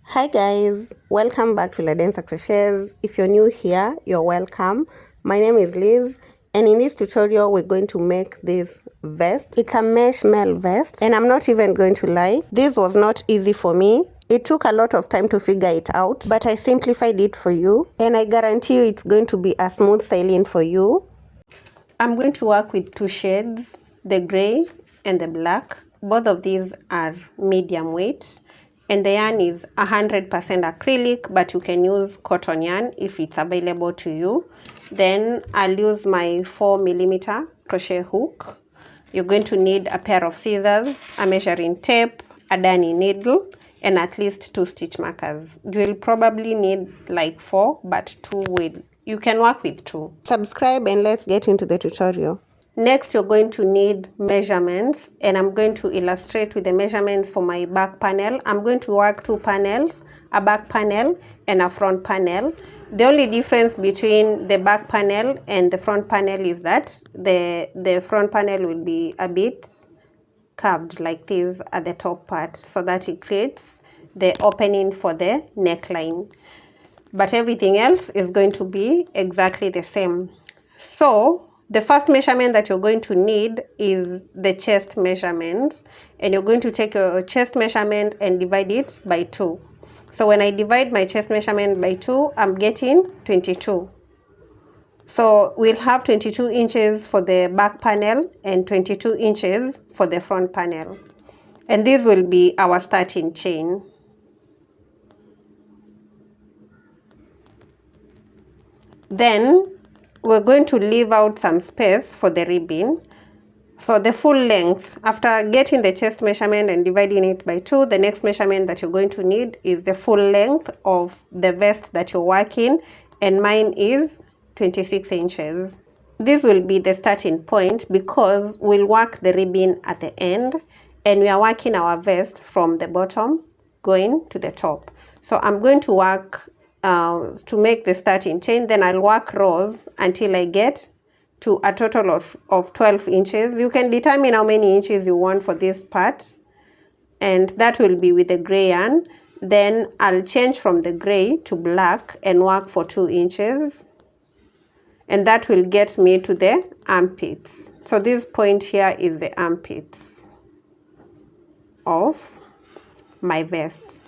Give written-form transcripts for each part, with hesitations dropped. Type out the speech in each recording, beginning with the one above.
Hi guys, welcome back to LaDenser Crochets. If you're new here, you're welcome. My name is Liz, and in this tutorial we're going to make this vest. It's a mesh male vest, and I'm not even going to lie, this was not easy for me. It took a lot of time to figure it out, but I simplified it for you, and I guarantee you it's going to be a smooth sailing for you. I'm going to work with two shades, the gray and the black. Both of these are medium weight, and the yarn is 100% acrylic, but you can use cotton yarn if it's available to you. Then I'll use my 4mm crochet hook. You're going to need a pair of scissors, a measuring tape, a darning needle, and at least 2 stitch markers. You'll probably need like 4, but 2 you can work with 2. Subscribe and let's get into the tutorial. Next, you're going to need measurements, and I'm going to illustrate with the measurements for my back panel. I'm going to work 2 panels, a back panel and a front panel. The only difference between the back panel and the front panel is that the front panel will be a bit curved like this at the top part, so that it creates the opening for the neckline. But everything else is going to be exactly the same. So the first measurement that you're going to need is the chest measurement, and you're going to take your chest measurement and divide it by 2. So when I divide my chest measurement by 2, I'm getting 22. So we'll have 22 inches for the back panel and 22 inches for the front panel. And this will be our starting chain. Then we're going to leave out some space for the ribbon. So the full length, after getting the chest measurement and dividing it by 2, the next measurement that you're going to need is the full length of the vest that you're working, and mine is 26 inches. This will be the starting point because we'll work the ribbon at the end, and we are working our vest from the bottom going to the top. So I'm going to work to make the starting chain, then I'll work rows until I get to a total of 12 inches. You can determine how many inches you want for this part, and that will be with the gray yarn. Then I'll change from the gray to black and work for 2 inches, and that will get me to the armpits. So this point here is the armpits of my vest.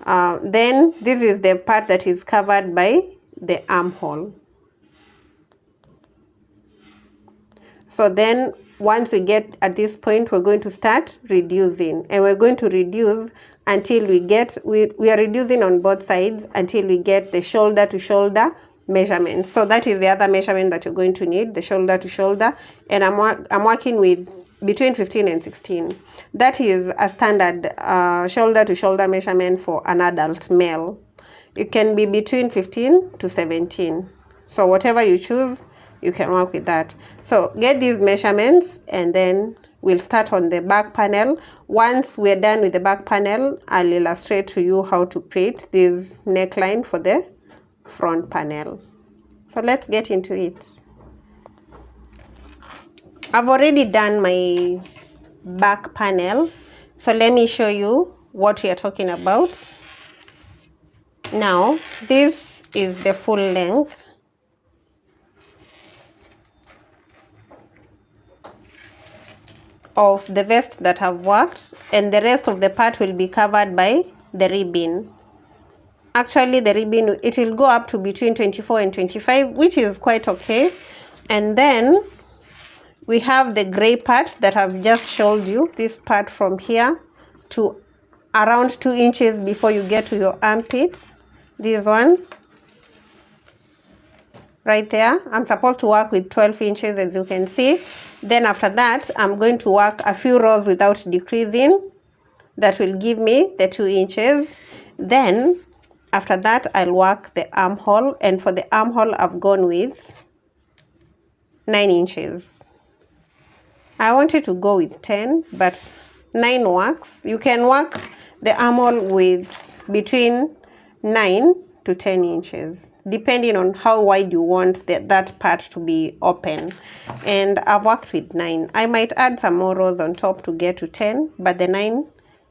Then this is the part that is covered by the armhole. So then once we get at this point, we're going to start reducing, and we're going to reduce until we get, we are reducing on both sides until we get the shoulder to shoulder measurement. So that is the other measurement that you're going to need, the shoulder to shoulder, and I'm working with between 15 and 16. That is a standard shoulder to shoulder measurement for an adult male. It can be between 15 to 17. So whatever you choose, you can work with that. So get these measurements, and then we'll start on the back panel. Once we're done with the back panel, I'll illustrate to you how to create this neckline for the front panel. So let's get into it. I've already done my back panel, so let me show you what we are talking about. Now, this is the full length. Of the vest that I've worked, and the rest of the part will be covered by the ribbon. Actually, the ribbon, it will go up to between 24 and 25, which is quite okay. And then we have the gray part that I've just showed you, this part from here to around 2 inches before you get to your armpit. This one right there, I'm supposed to work with 12 inches, as you can see. Then after that, I'm going to work a few rows without decreasing. That will give me the 2 inches. Then after that, I'll work the armhole, and for the armhole, I've gone with 9 inches. I wanted to go with 10, but 9 works. You can work the armhole with between 9 to 10 inches, depending on how wide you want that part to be open. And I've worked with 9. I might add some more rows on top to get to 10, but the 9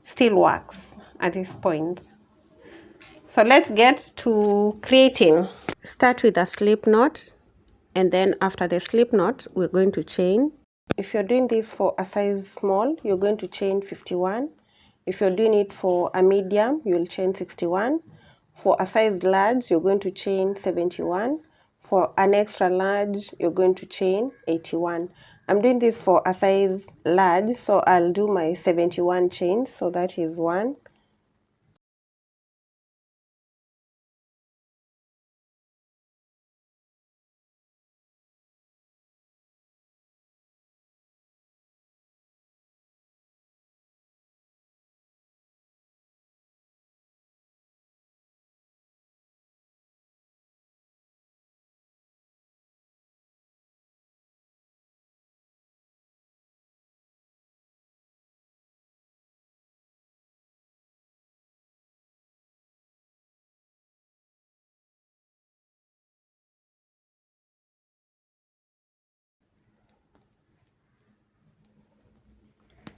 still works at this point. So let's get to creating. Start with a slip knot, and then after the slip knot we're going to chain. If you're doing this for a size small, you're going to chain 51. If you're doing it for a medium, you'll chain 61. For a size large, you're going to chain 71. For an extra large, you're going to chain 81. I'm doing this for a size large, so I'll do my 71 chains. So that is 1,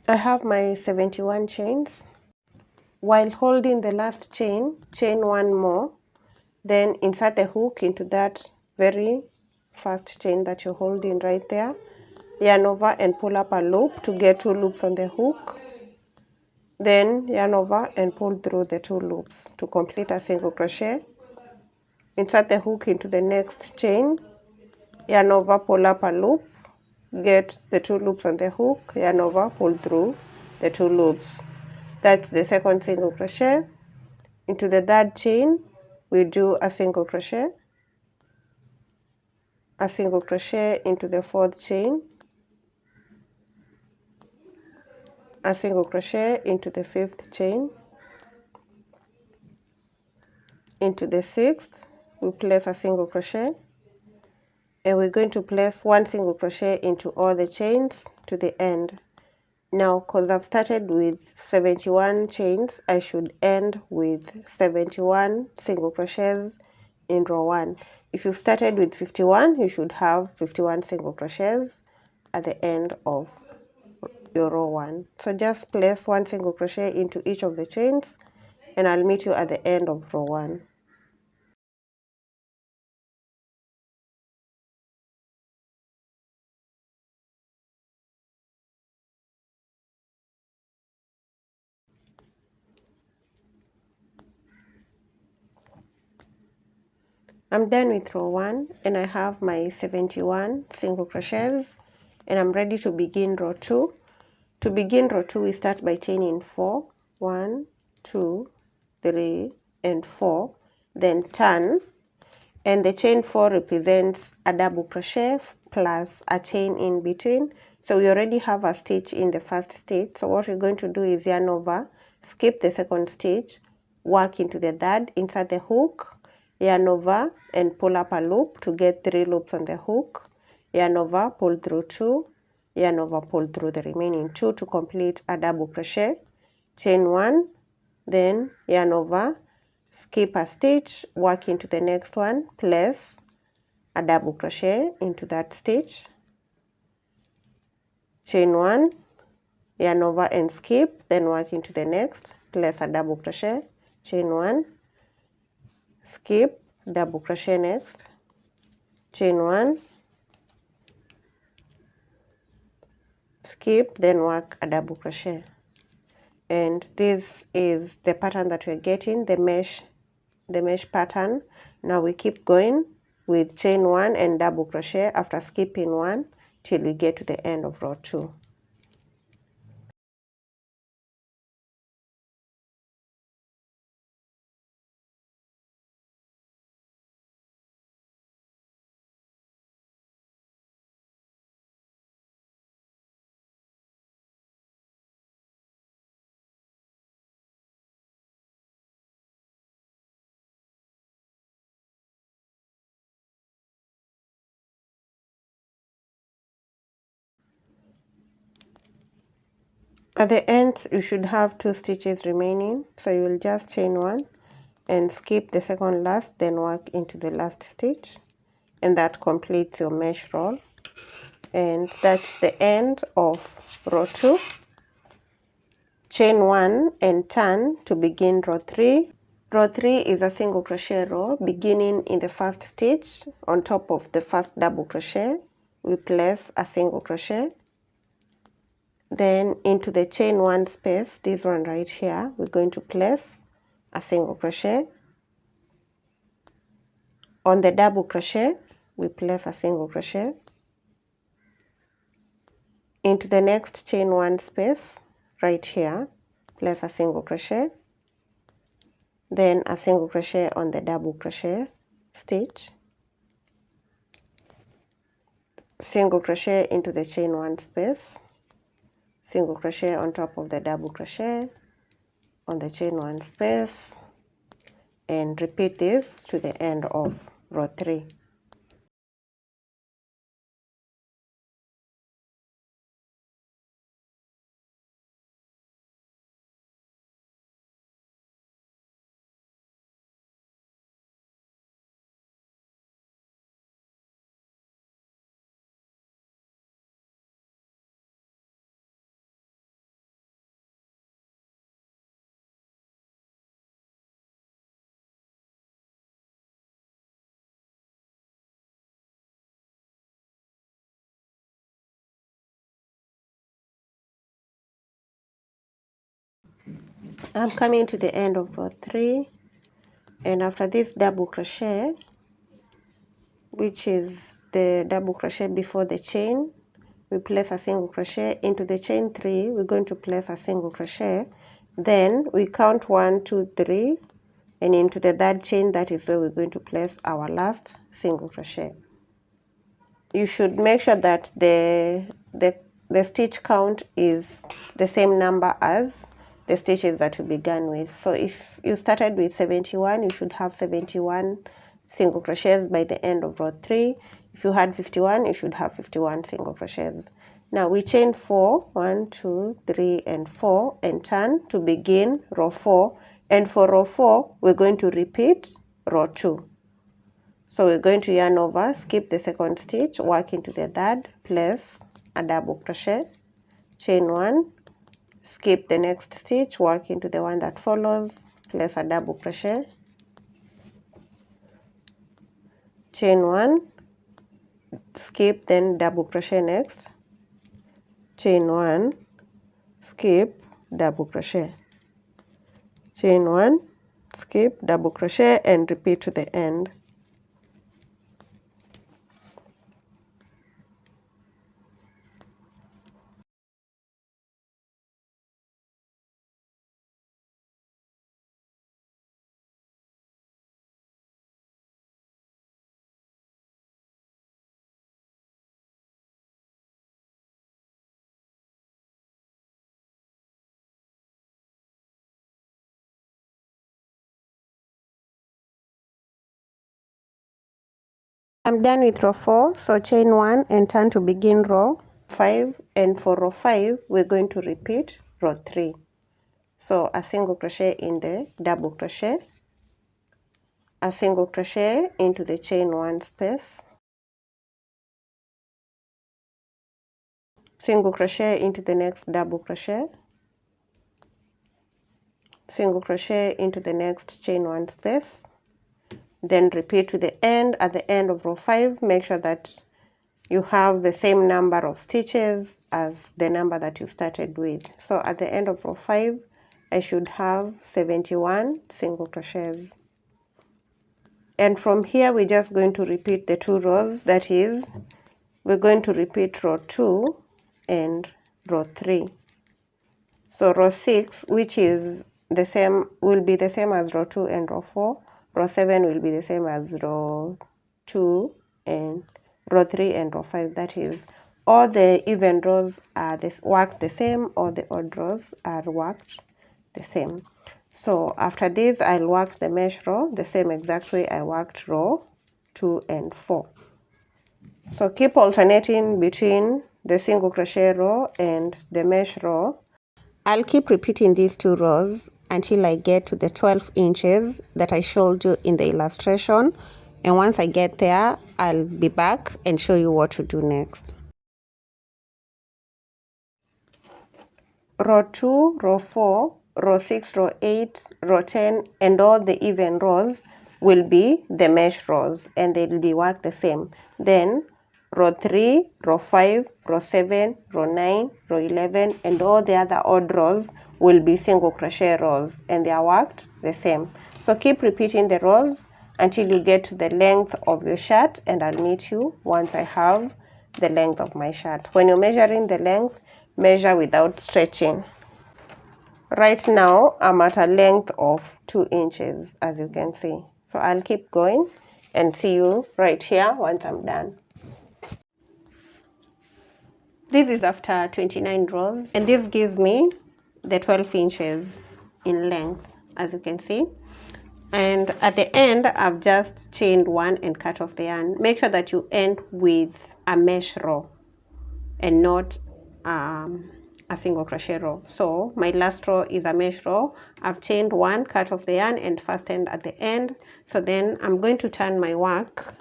I have my 71 chains. While holding the last chain, chain one more, then insert the hook into that very first chain that you're holding right there. Yarn over and pull up a loop to get 2 loops on the hook. Then yarn over and pull through the 2 loops to complete a single crochet. Insert the hook into the next chain, yarn over, pull up a loop, get the 2 loops on the hook, yarn over, pull through the 2 loops. That's the second single crochet. Into the third chain, we do a single crochet into the fourth chain, a single crochet into the fifth chain, into the sixth, we place a single crochet, and we're going to place 1 single crochet into all the chains to the end. Now, because I've started with 71 chains, I should end with 71 single crochets in row 1. If you've started with 51, you should have 51 single crochets at the end of your row 1. So just place 1 single crochet into each of the chains, and I'll meet you at the end of row 1. I'm done with row 1, and I have my 71 single crochets, and I'm ready to begin row 2. To begin row 2, we start by chaining 4, 1, 2, 3, and 4, then turn, and the chain 4 represents a double crochet plus a chain in between. So we already have a stitch in the first stitch, so what we're going to do is yarn over, skip the second stitch, work into the third, insert the hook, yarn over and pull up a loop to get 3 loops on the hook, yarn over, pull through 2, yarn over, pull through the remaining 2 to complete a double crochet, chain 1, then yarn over, skip a stitch, work into the next one, place a double crochet into that stitch, chain 1, yarn over and skip, then work into the next, place a double crochet, chain 1, skip, double crochet next, chain 1, skip, then work a double crochet. And this is the pattern that we're getting, the mesh pattern. Now we keep going with chain 1 and double crochet after skipping 1 till we get to the end of row 2. At the end, you should have 2 stitches remaining, so you will just chain 1 and skip the second last, then work into the last stitch, and that completes your mesh roll. And that's the end of row 2. Chain 1 and turn to begin row 3. Row 3 is a single crochet row. Beginning in the first stitch, on top of the first double crochet, we place a single crochet. Then into the chain 1 space, this one right here, we're going to place a single crochet. On the double crochet, we place a single crochet. Into the next chain 1 space, right here, place a single crochet. Then a single crochet on the double crochet stitch. Single crochet into the chain 1 space. Single crochet on top of the double crochet on the chain 1 space, and repeat this to the end of row 3. I'm coming to the end of row 3, and after this double crochet, which is the double crochet before the chain, we place a single crochet. Into the chain 3, we're going to place a single crochet. Then we count 1, 2, 3, and into the third chain, that is where we're going to place our last single crochet. You should make sure that the stitch count is the same number as the stitches that you began with. So if you started with 71, you should have 71 single crochets by the end of row 3. If you had 51, you should have 51 single crochets. Now we chain 4, 1, 2, 3, and 4, and turn to begin row 4. And for row 4, we're going to repeat row 2. So we're going to yarn over, skip the second stitch, work into the third, place a double crochet, chain 1, skip the next stitch, work into the one that follows, place a double crochet, chain 1, skip, then double crochet next, chain 1, skip, double crochet, chain 1, skip, double crochet, and repeat to the end. I'm done with row 4, so chain 1 and turn to begin row 5, and for row 5 we're going to repeat row 3. So a single crochet in the double crochet, a single crochet into the chain 1 space, single crochet into the next double crochet, single crochet into the next chain 1 space, then repeat to the end. At the end of row 5, make sure that you have the same number of stitches as the number that you started with. So at the end of row 5, I should have 71 single crochets. And from here, we're just going to repeat the 2 rows. That is, we're going to repeat row 2 and row 3. So row 6, which is the same, will be the same as row 2 and row 4. Row 7 will be the same as row 2 and row 3 and row 5. That is, all the even rows are worked the same, all the odd rows are worked the same. So after this, I'll work the mesh row the same exact way I worked row 2 and 4. So keep alternating between the single crochet row and the mesh row. I'll keep repeating these 2 rows until I get to the 12 inches that I showed you in the illustration. And once I get there, I'll be back and show you what to do next. Row 2, row 4, row 6, row 8, row 10, and all the even rows will be the mesh rows, and they will be worked the same. Then row 3, row 5, row 7, row 9, row 11, and all the other odd rows will be single crochet rows, and they are worked the same. So keep repeating the rows until you get to the length of your shirt, and I'll meet you once I have the length of my shirt. When you're measuring the length, measure without stretching. Right now, I'm at a length of 2 inches, as you can see. So I'll keep going and see you right here once I'm done. This is after 29 rows, and this gives me the 12 inches in length, as you can see. And at the end, I've just chained one and cut off the yarn. Make sure that you end with a mesh row and not a single crochet row. So my last row is a mesh row. I've chained one, cut off the yarn, and fastened at the end. So then I'm going to turn my work,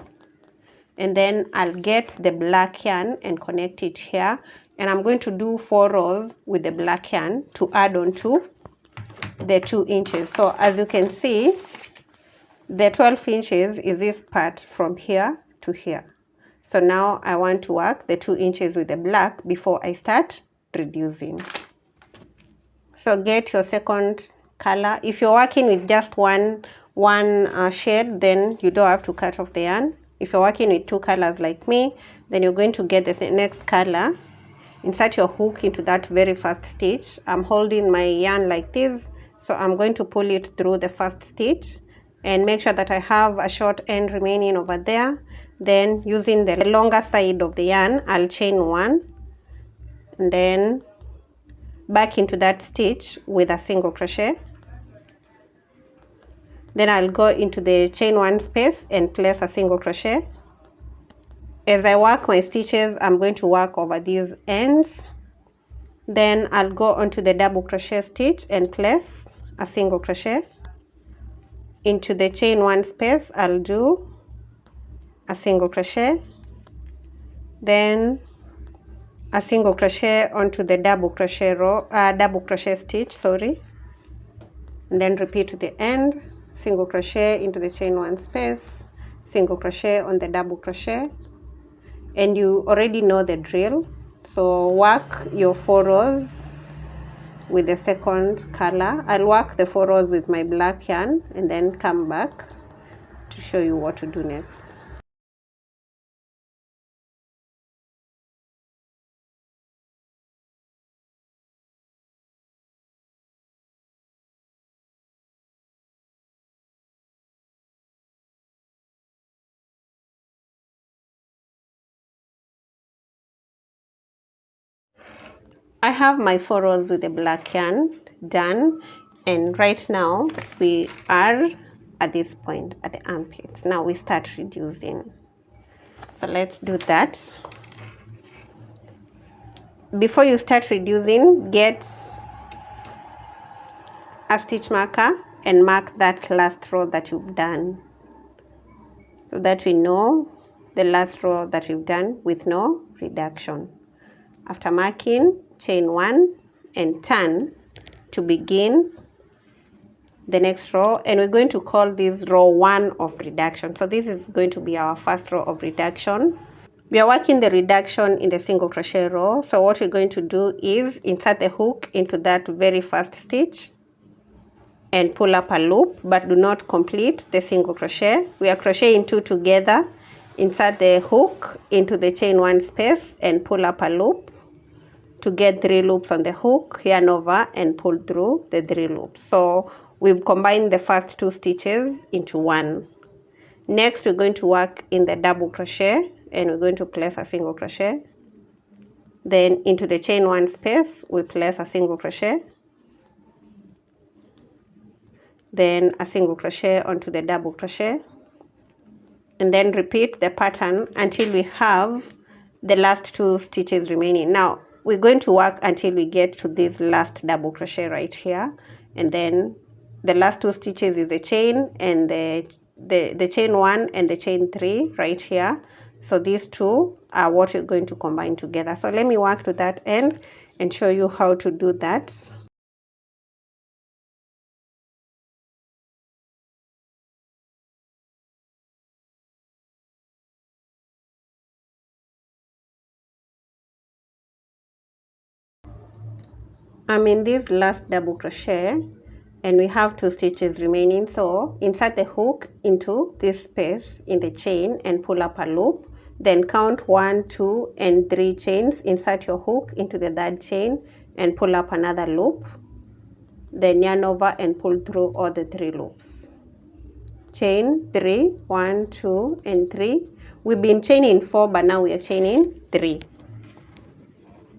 and then I'll get the black yarn and connect it here, and I'm going to do 4 rows with the black yarn to add on to the 2 inches. So as you can see, the 12 inches is this part from here to here. So now I want to work the 2 inches with the black before I start reducing. So get your second color. If you're working with just one shade, then you don't have to cut off the yarn. If you're working with 2 colors like me, then you're going to get the next color. Insert your hook into that very first stitch. I'm holding my yarn like this, so I'm going to pull it through the first stitch and make sure that I have a short end remaining over there. Then using the longer side of the yarn, I'll chain 1 and then back into that stitch with a single crochet. Then I'll go into the chain 1 space and place a single crochet. As I work my stitches, I'm going to work over these ends. Then I'll go onto the double crochet stitch and place a single crochet. Into the chain 1 space, I'll do a single crochet, then a single crochet onto the double crochet stitch, sorry, and then repeat to the end, single crochet into the chain 1 space, single crochet on the double crochet, and you already know the drill. So work your 4 rows with the second color. I'll work the 4 rows with my black yarn and then come back to show you what to do next. I have my 4 rows with the black yarn done, and right now we are at this point at the armpits. Now we start reducing. So let's do that. Before you start reducing, get a stitch marker and mark that last row that you've done, so that we know the last row that we've done with no reduction. After marking, chain 1 and turn to begin the next row, and we're going to call this row 1 of reduction. So this is going to be our first row of reduction. We are working the reduction in the single crochet row. So what we're going to do is insert the hook into that very first stitch and pull up a loop, but do not complete the single crochet. We are crocheting 2 together. Insert the hook into the chain 1 space and pull up a loop to get 3 loops on the hook, yarn over and pull through the 3 loops. So we've combined the first 2 stitches into one. Next, we're going to work in the double crochet, and we're going to place a single crochet. Then into the chain 1 space, we place a single crochet. Then a single crochet onto the double crochet. And then repeat the pattern until we have the last 2 stitches remaining. Now, we're going to work until we get to this last double crochet right here, and then the last 2 stitches is a chain, and the chain 1 and the chain 3 right here. So these 2 are what you're going to combine together. So let me work to that end and show you how to do that. I'm in this last double crochet and we have 2 stitches remaining, so insert the hook into this space in the chain and pull up a loop, then count 1, 2 and 3 chains, insert your hook into the 3rd chain and pull up another loop, then yarn over and pull through all the 3 loops. Chain 3, 1, 2 and 3. We've been chaining 4, but now we are chaining 3.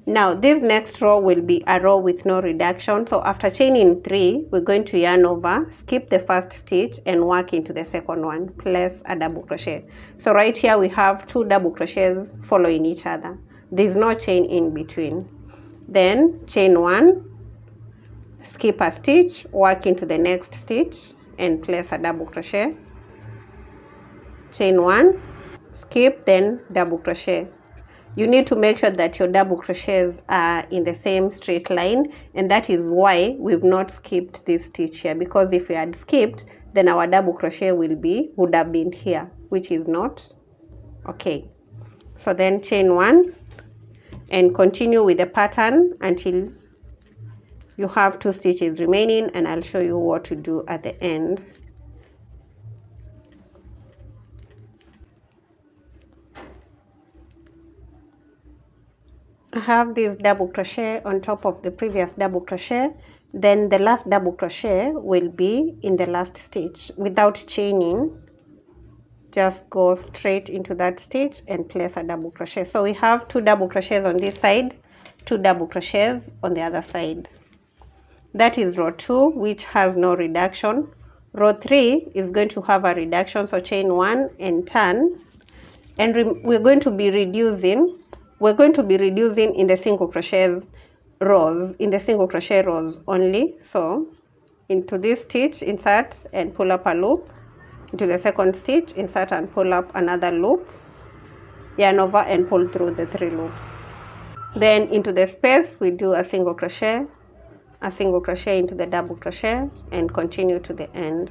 Now this next row will be a row with no reduction, so after chaining 3, we're going to yarn over, skip the first stitch and work into the second one, place a double crochet. So right here we have 2 double crochets following each other. There's no chain in between. Then chain 1, skip a stitch, work into the next stitch and place a double crochet. Chain 1, skip, then double crochet. You need to make sure that your double crochets are in the same straight line, and that is why we've not skipped this stitch here, because if we had skipped, then our double crochet would have been here, which is not okay. So then chain 1 and continue with the pattern until you have 2 stitches remaining, and I'll show you what to do at the end. I have this double crochet on top of the previous double crochet, then the last double crochet will be in the last stitch. Without chaining, just go straight into that stitch and place a double crochet. So we have 2 double crochets on this side, 2 double crochets on the other side. That is row 2, which has no reduction. Row 3 is going to have a reduction, so chain 1 and turn, and we're going to be reducing in the single crochet rows only. So into this stitch, insert and pull up a loop, into the second stitch, insert and pull up another loop, yarn over and pull through the 3 loops. Then into the space we do a single crochet into the double crochet and continue to the end.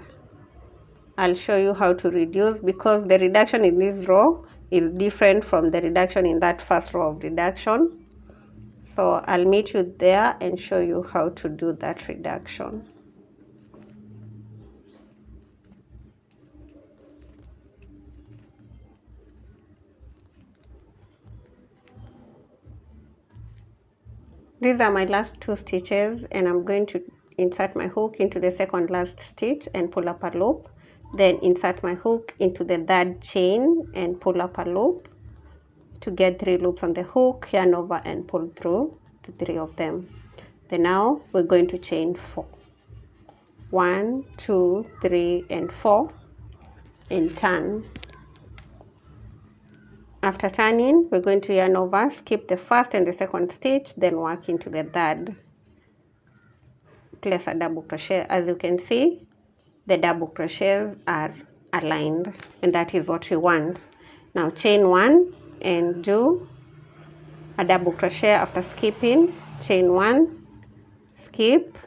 I'll show you how to reduce, because the reduction in this row is different from the reduction in that first row of reduction. So I'll meet you there and show you how to do that reduction. These are my last 2 stitches, and I'm going to insert my hook into the second last stitch and pull up a loop, then insert my hook into the 3rd chain and pull up a loop to get 3 loops on the hook, yarn over and pull through the 3 of them. Then now we're going to chain 4. 1, 2, 3 and 4 and turn. After turning, we're going to yarn over, skip the first and the second stitch, then work into the 3rd. Place a double crochet. As you can see, the double crochets are aligned, and that is what we want. Now chain 1 and do a double crochet after skipping. Chain 1, skip,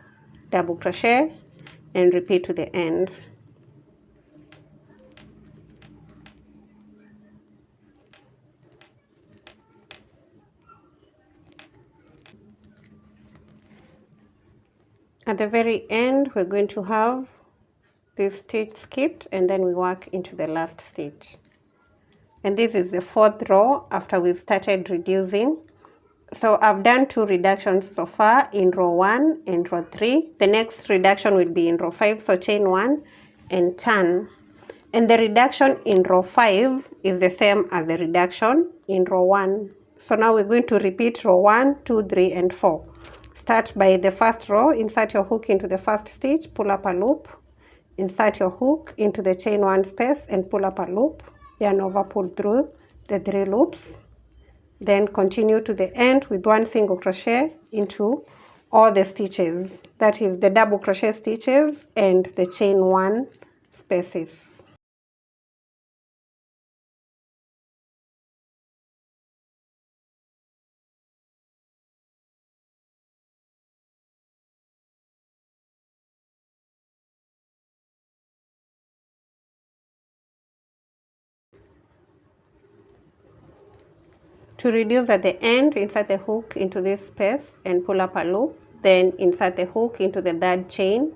double crochet and repeat to the end. At the very end, we're going to have this stitch skipped, and then we work into the last stitch. And this is the 4th row after we've started reducing. So I've done 2 reductions so far in row 1 and row 3. The next reduction will be in row 5, so chain 1 and turn. And the reduction in row 5 is the same as the reduction in row 1. So now we're going to repeat row 1, 2, 3 and 4. Start by the first row, insert your hook into the first stitch, pull up a loop, insert your hook into the chain 1 space and pull up a loop, yarn over, pull through the 3 loops, then continue to the end with 1 single crochet into all the stitches, that is the double crochet stitches and the chain 1 spaces. To reduce at the end, insert the hook into this space and pull up a loop, then insert the hook into the third chain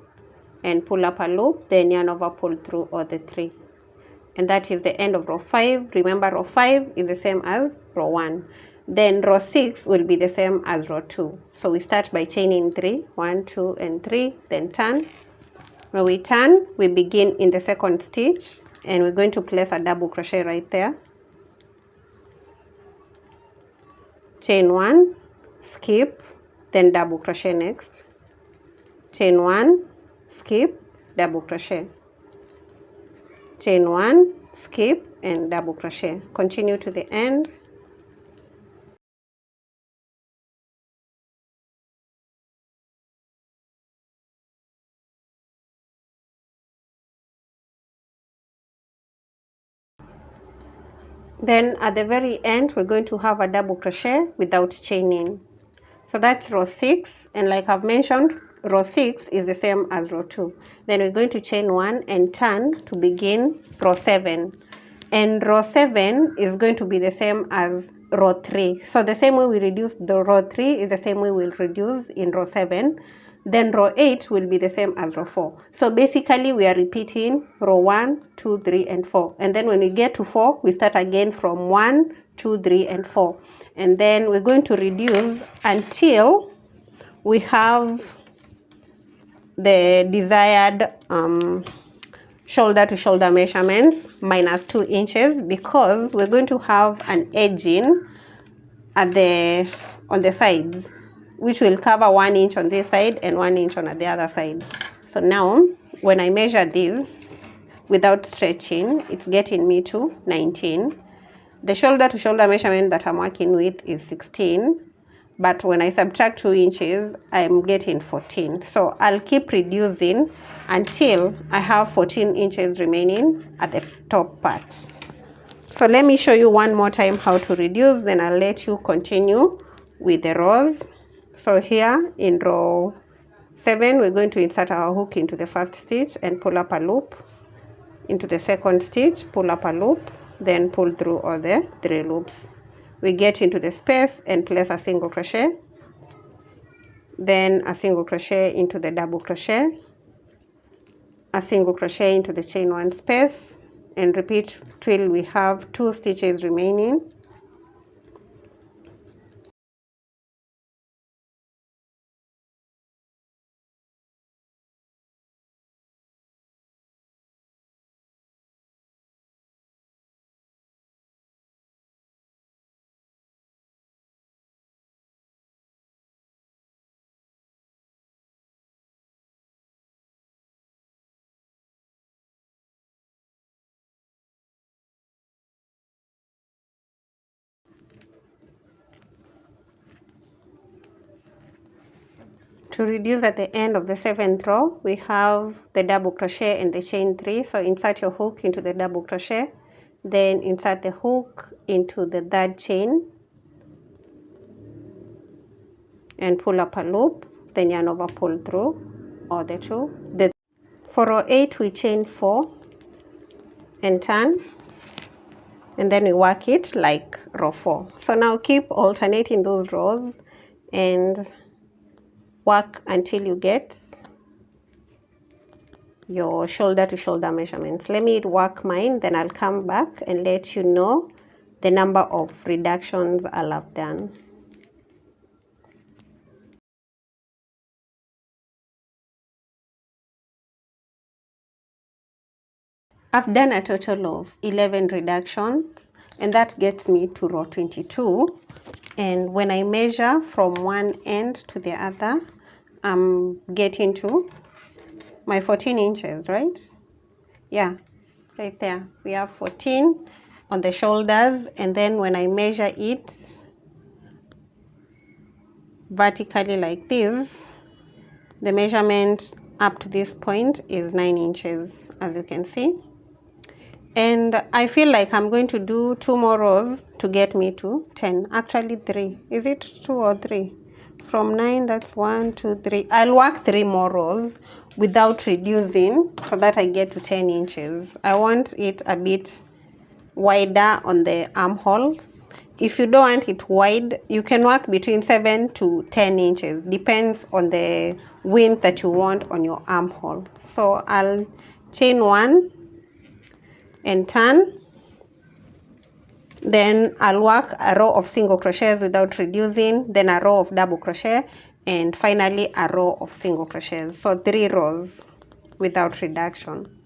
and pull up a loop, then yarn over, pull through all the 3. And that is the end of row 5. Remember, row 5 is the same as row 1. Then row 6 will be the same as row 2. So we start by chaining 3, 1, 2, and 3, then turn. When we turn, we begin in the second stitch, and we're going to place a double crochet right there. Chain 1, skip, then double crochet next. Chain 1, skip, double crochet. Chain 1, skip, and double crochet. Continue to the end. Then at the very end, we're going to have a double crochet without chaining. So that's row 6, and like I've mentioned, row 6 is the same as row 2. Then we're going to chain 1 and turn to begin row 7. And row 7 is going to be the same as row 3. So the same way we reduced the row 3 is the same way we'll reduce in row 7. Then row 8 will be the same as row 4. So basically we are repeating row 1, 2, 3, and 4. And then when we get to 4, we start again from 1, 2, 3, and 4. And then we're going to reduce until we have the desired shoulder to shoulder measurements minus 2 inches, because we're going to have an edging at on the sides, which will cover 1 inch on this side and 1 inch on the other side. So now when I measure this without stretching, it's getting me to 19. The shoulder to shoulder measurement that I'm working with is 16, but when I subtract 2 inches, I'm getting 14. So I'll keep reducing until I have 14 inches remaining at the top part. So let me show you one more time how to reduce, then I'll let you continue with the rows. So here in row 7, we're going to insert our hook into the first stitch and pull up a loop. Into the second stitch, pull up a loop, then pull through all the 3 loops. We get into the space and place a single crochet, then a single crochet into the double crochet, a single crochet into the chain 1 space, and repeat till we have 2 stitches remaining. To reduce at the end of the 7th row, we have the double crochet and the chain 3. So insert your hook into the double crochet, then insert the hook into the 3rd chain and pull up a loop, then yarn over, pull through all the 2. For row 8, we chain 4 and turn, and then we work it like row 4. So now keep alternating those rows and work until you get your shoulder to shoulder measurements. Let me work mine, then I'll come back and let you know the number of reductions I'll have done. I've done a total of 11 reductions, and that gets me to row 22. And when I measure from one end to the other, I'm getting to my 14 inches, right? Yeah, right there. We have 14 on the shoulders, and then when I measure it vertically like this, the measurement up to this point is 9 inches, as you can see. And I feel like I'm going to do 2 more rows to get me to 10. Actually 3. Is it 2 or 3? From 9, that's 1, 2, 3. I'll work 3 more rows without reducing so that I get to 10 inches. I want it a bit wider on the armholes. if you don't want it wide, you can work between 7 to 10 inches. Depends on the width that you want on your armhole. So I'll chain 1 and turn. Then I'll work a row of single crochets without reducing, then a row of double crochet, and finally a row of single crochets. So 3 rows without reduction.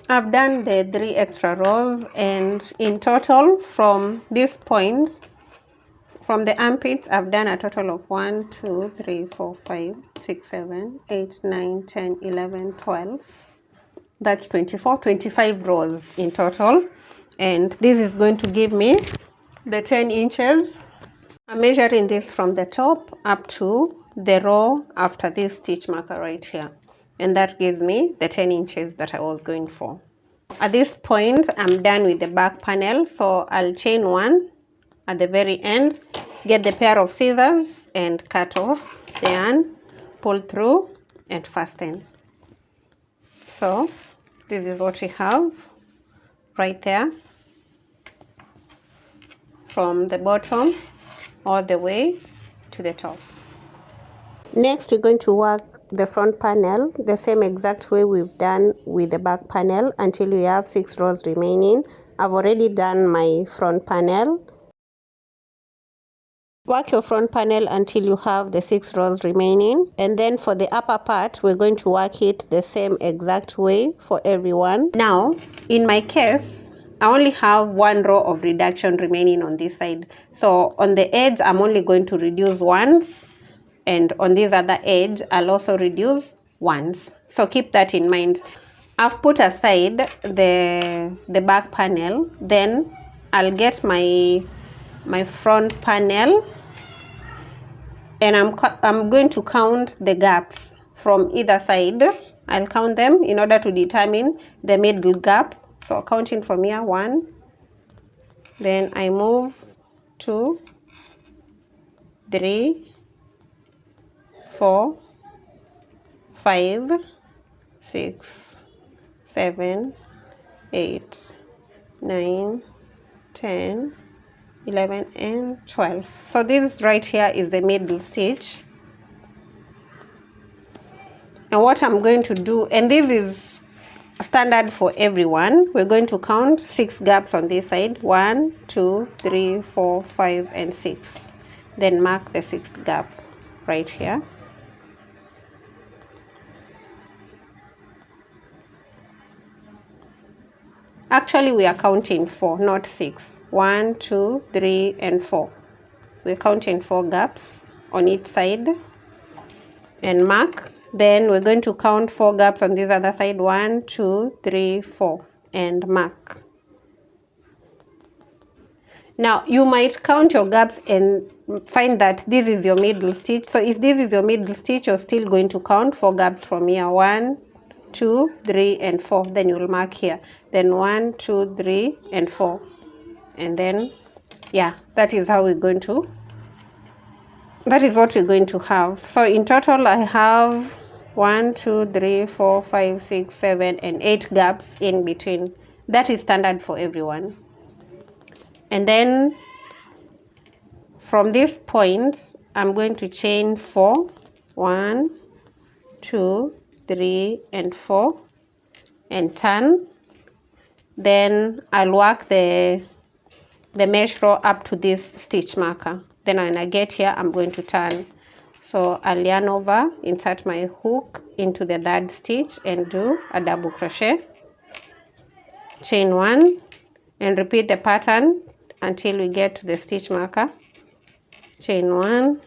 I've done the 3 extra rows, and in total from this point, from the armpits, I've done a total of 1, 2, 3, 4, 5, 6, 7, 8, 9, 10, 11, 12. That's 24, 25 rows in total. And this is going to give me the 10 inches. I'm measuring this from the top up to the row after this stitch marker right here. And that gives me the 10 inches that I was going for. At this point, I'm done with the back panel, so I'll chain 1 at the very end, get the pair of scissors and cut off the yarn, pull through and fasten. So this is what we have right there, from the bottom all the way to the top. Next, we're going to work the front panel the same exact way we've done with the back panel until we have 6 rows remaining. I've already done my front panel. Work your front panel until you have the 6 rows remaining, and then for the upper part, we're going to work it the same exact way for everyone. Now, in my case, I only have 1 row of reduction remaining on this side. So on the edge, I'm only going to reduce once. And on this other edge, I'll also reduce once. So keep that in mind. I've put aside the back panel. Then I'll get my front panel, and I'm going to count the gaps from either side. I'll count them in order to determine the middle gap. So counting from here, 1. Then I move 2, 3, 4, 5, 6, 7, 8, 9, 10, 11, and 12. So this right here is the middle stitch. And what I'm going to do, and this is standard for everyone, we're going to count 6 gaps on this side. 1, 2, 3, 4, 5, and 6. Then mark the 6th gap right here. Actually, we are counting 4, not 6. 1, 2, 3, and 4. We're counting 4 gaps on each side and mark. Then we're going to count 4 gaps on this other side. 1, 2, 3, 4, and mark. Now, you might count your gaps and find that this is your middle stitch. So if this is your middle stitch, you're still going to count 4 gaps from here. 1, 2, 3, and 4. Then you'll mark here. Then 1, 2, 3, and 4. And then, yeah, that is how we're going to, that is what we're going to have. So in total, I have 1, 2, 3, 4, 5, 6, 7, and 8 gaps in between. That is standard for everyone. And then from this point, I'm going to chain 4. 1, 2, 3, and 4, and turn. Then I'll work the mesh row up to this stitch marker. Then when I get here, I'm going to turn. So I'll yarn over, insert my hook into the 3rd stitch and do a double crochet, chain 1, and repeat the pattern until we get to the stitch marker. Chain 1,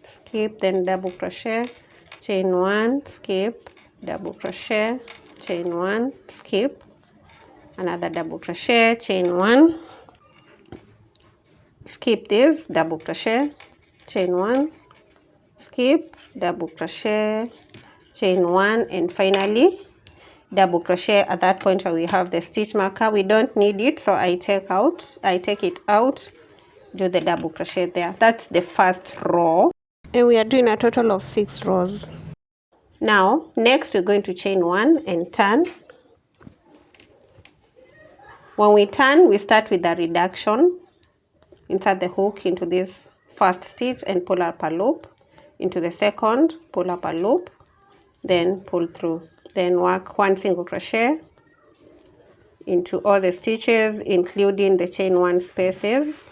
skip, then double crochet, chain 1, skip, double crochet, chain 1, skip, another double crochet, chain 1, skip this, double crochet, chain 1, skip, double crochet, chain 1, and finally double crochet at that point where we have the stitch marker. We don't need it, so I take it out, do the double crochet there. That's the first row, and we are doing a total of 6 rows. Now next we're going to chain 1 and turn. When we turn, we start with a reduction. Insert the hook into this first stitch and pull up a loop, into the second, pull up a loop, then pull through. Then work 1 single crochet into all the stitches, including the chain 1 spaces.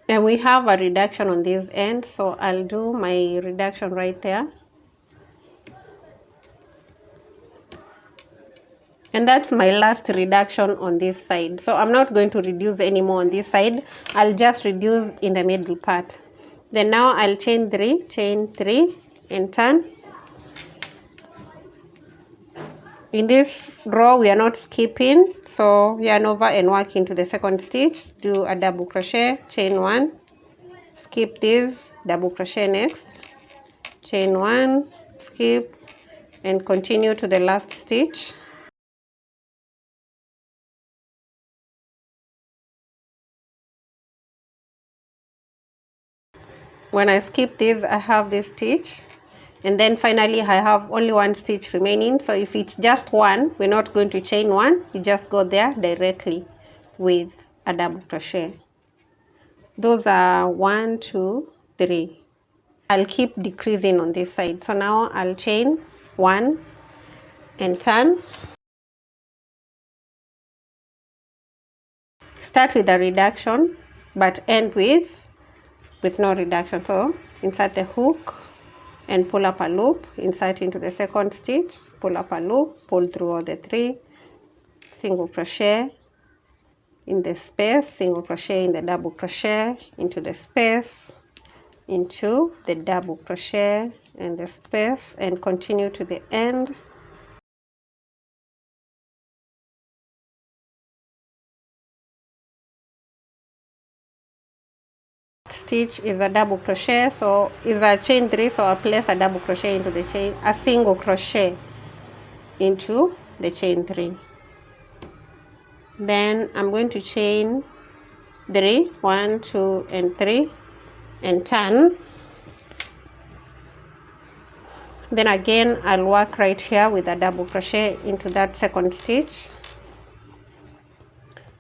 And we have a reduction on this end, so I'll do my reduction right there. And that's my last reduction on this side. So I'm not going to reduce anymore on this side. I'll just reduce in the middle part. Then now I'll chain 3, and turn. In this row we are not skipping, so yarn over and work into the second stitch, do a double crochet, chain 1, skip this, double crochet next, chain 1, skip, and continue to the last stitch. When I skip this, I have this stitch, and then finally I have only 1 stitch remaining. So if it's just 1, we're not going to chain 1, you just go there directly with a double crochet. Those are 1, 2, 3. I'll keep decreasing on this side. So now I'll chain 1 and turn. Start with a reduction but end with no reduction. So insert the hook and pull up a loop, insert into the second stitch, pull up a loop, pull through all the 3, single crochet in the space, single crochet in the double crochet, into the space, into the double crochet and the space, and continue to the end. Stitch is a double crochet, so is a chain 3, so I'll place a double crochet into the chain, a single crochet into the chain 3. Then I'm going to chain 3, 1, 2, and 3, and turn. Then again I'll work right here with a double crochet into that second stitch,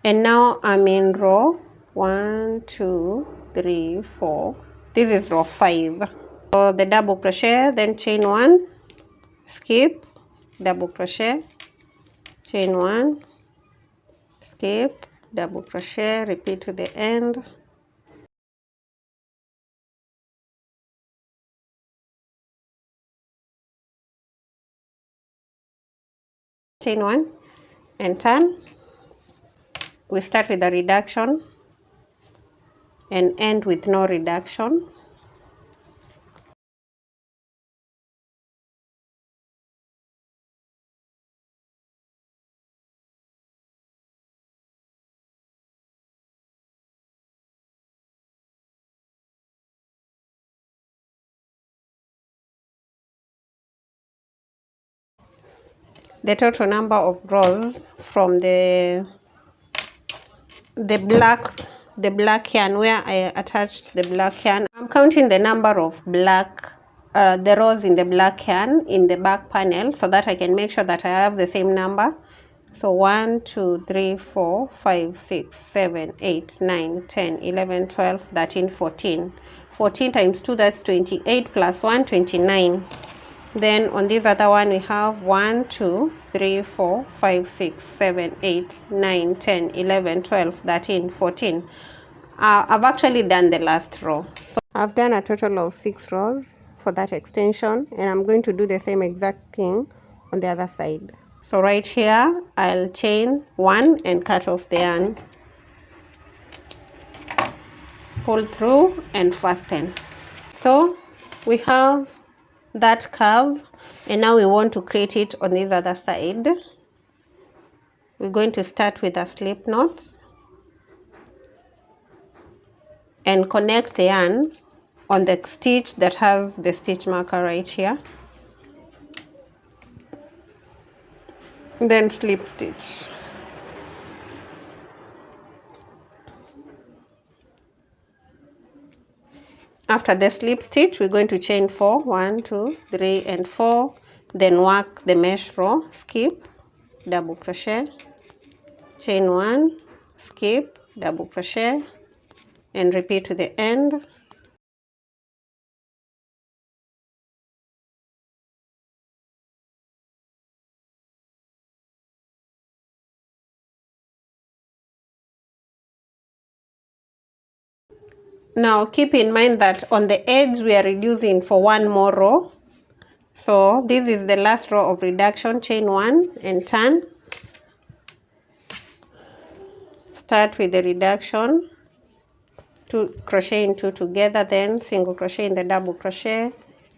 and now I'm in row 1, 2, 3, 4. This is row 5. So the double crochet, then chain 1, skip, double crochet, chain 1, skip, double crochet, repeat to the end. Chain 1 and turn. We start with a reduction and end with no reduction. The total number of rows from the black yarn where I attached the black yarn. I'm counting the number of the rows in the black yarn in the back panel so that I can make sure that I have the same number. So 1, 2, 3, 4, 5, 6, 7, 8, 9, 10, 11, 12, 13, 14. 14 times 2, that's 28, plus 1, 29. Then on this other one we have 1, 2, 3, 4, 5, 6, 7, 8, 9, 10, 11, 12, 13, 14. I've actually done the last row. So I've done a total of 6 rows for that extension, and I'm going to do the same exact thing on the other side. So right here I'll chain 1 and cut off the yarn. pull through and fasten. So we have that curve, and now we want to create it on this other side. We're going to start with a slip knot and connect the yarn on the stitch that has the stitch marker right here. Then slip stitch. After the slip stitch, we're going to chain 4, 1, 2, 3, and 4. Then work the mesh row, skip, double crochet, chain 1, skip, double crochet, and repeat to the end. Now keep in mind that on the edge we are reducing for one more row. So this is the last row of reduction, chain 1 and turn. Start with the reduction, 2 crochet in 2 together, then single crochet in the double crochet,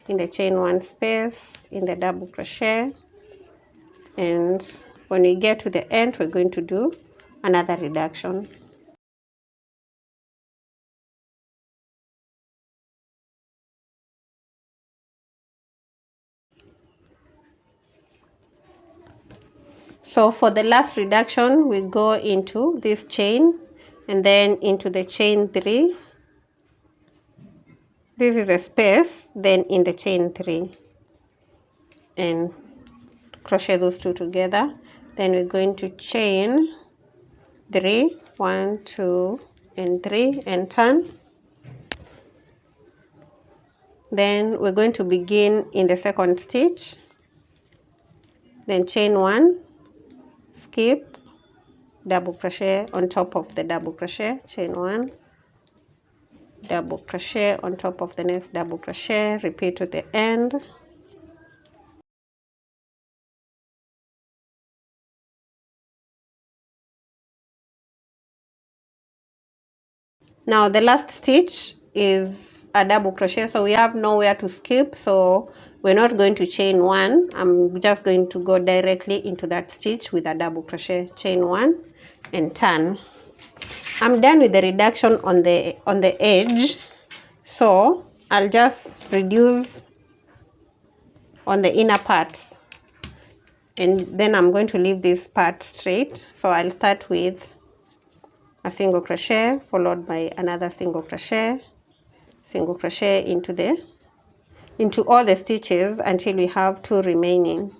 in the chain 1 space, in the double crochet, and when we get to the end we're going to do another reduction. So for the last reduction, we go into this chain and then into the chain 3. This is a space, then in the chain 3 and crochet those 2 together. Then we're going to chain 3, 1, 2, and 3 and turn. Then we're going to begin in the second stitch, then chain 1, skip, double crochet on top of the double crochet, chain 1, double crochet on top of the next double crochet, repeat to the end. Now the last stitch is a double crochet, so we have nowhere to skip, so we're not going to chain 1. I'm just going to go directly into that stitch with a double crochet, chain 1 and turn. I'm done with the reduction on the edge, so I'll just reduce on the inner part, and then I'm going to leave this part straight. So I'll start with a single crochet followed by another single crochet into all the stitches until we have 2 remaining.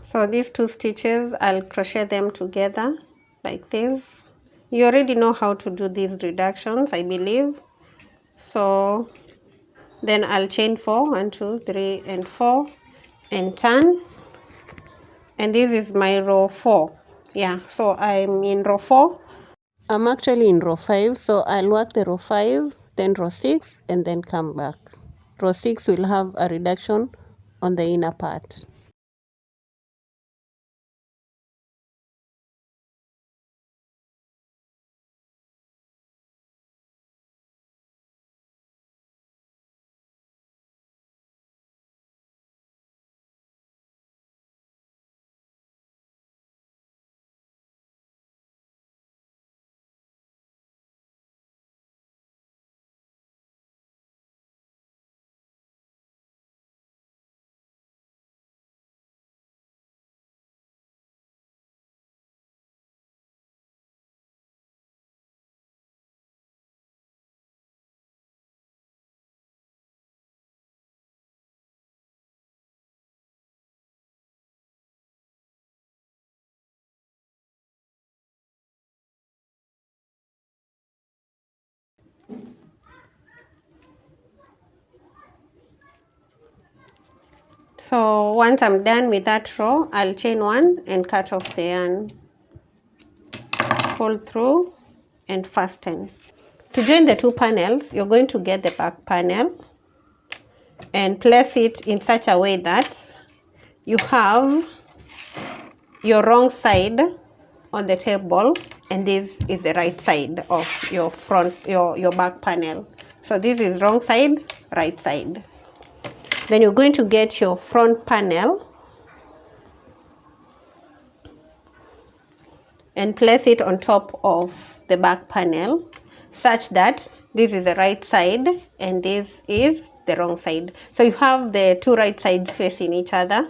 So these 2 stitches, I'll crochet them together like this. You already know how to do these reductions, I believe. So then I'll chain 4, 1, 2, 3, and 4 and turn. And this is my row 4. Yeah, so I'm in row 4. I'm actually in row 5, so I'll work the row 5, then row 6, and then come back. Row 6 will have a reduction on the inner part. So once I'm done with that row, I'll chain 1 and cut off the yarn. pull through and fasten. To join the two panels, you're going to get the back panel and place it in such a way that you have your wrong side on the table and this is the right side of your front, your back panel. So this is wrong side, right side. Then you're going to get your front panel and place it on top of the back panel such that this is the right side and this is the wrong side. So you have the two right sides facing each other.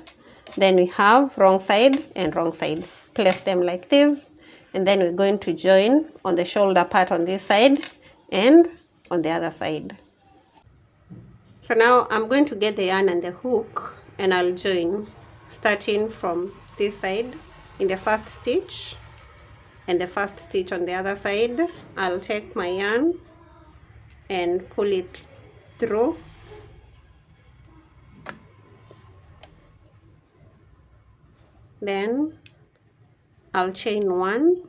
Then we have wrong side and wrong side. Place them like this, and then we're going to join on the shoulder part on this side and on the other side. So now I'm going to get the yarn and the hook and I'll join starting from this side in the first stitch and the first stitch on the other side. I'll take my yarn and pull it through, then I'll chain one,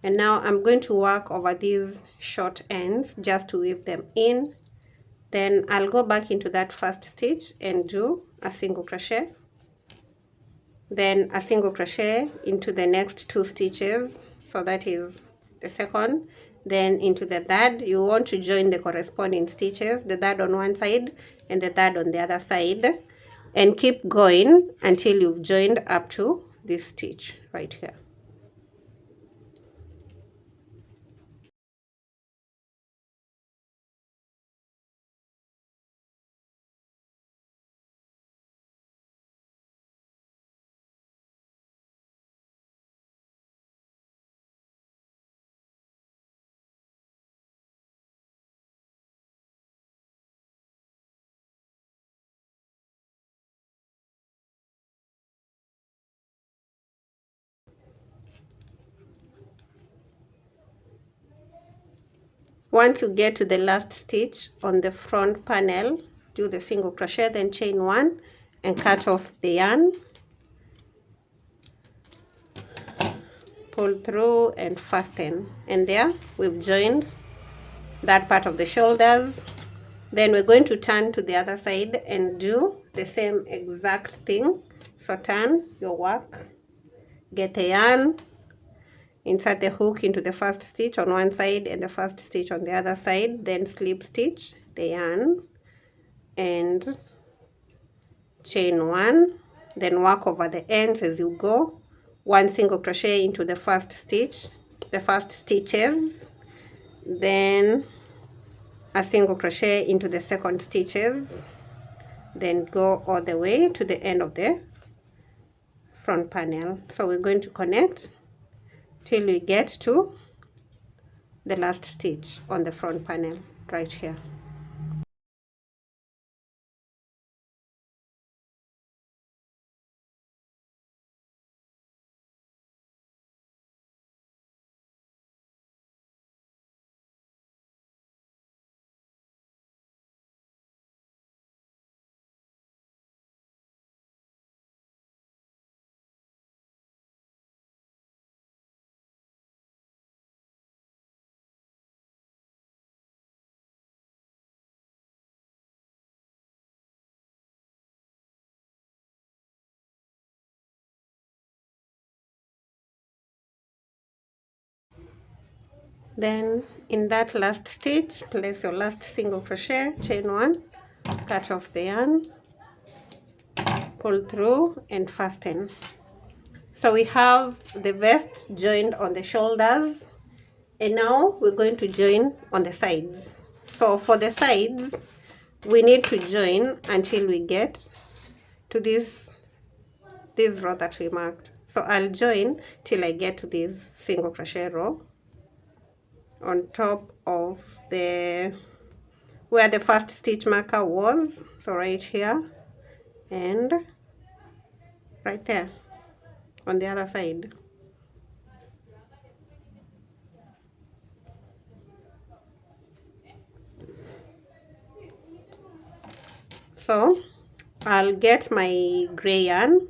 and now I'm going to work over these short ends just to weave them in. Then I'll go back into that first stitch and do a single crochet, then a single crochet into the next two stitches, so that is the second, then into the third. You want to join the corresponding stitches, the third on one side and the third on the other side, and keep going until you've joined up to this stitch right here. Once you get to the last stitch on the front panel, do the single crochet, then chain one and cut off the yarn, pull through and fasten, and there we've joined that part of the shoulders. Then we're going to turn to the other side and do the same exact thing. So turn your work, get the yarn, insert the hook into the first stitch on one side and the first stitch on the other side, then slip stitch the yarn and chain one, then work over the ends as you go. One single crochet into the first stitch, the first stitches, then a single crochet into the second stitches, then go all the way to the end of the front panel. So we're going to connect till we get to the last stitch on the front panel right here. Then in that last stitch, place your last single crochet, chain one, cut off the yarn, pull through and fasten. So we have the vest joined on the shoulders, and now we're going to join on the sides. So for the sides, we need to join until we get to this row that we marked. So I'll join till I get to this single crochet row on top of the where the first stitch marker was, so right here and right there on the other side. So I'll get my gray yarn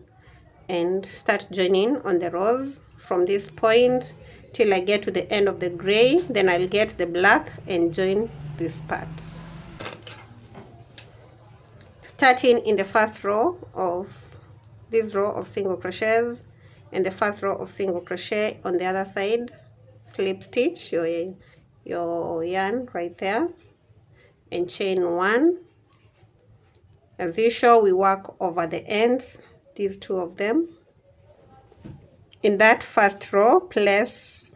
and start joining on the rows from this point till I get to the end of the gray. Then I'll get the black and join this part, starting in the first row of this row of single crochets and the first row of single crochet on the other side. Slip stitch your yarn right there and chain 1. As usual, we work over the ends, these 2 of them. In that first row, place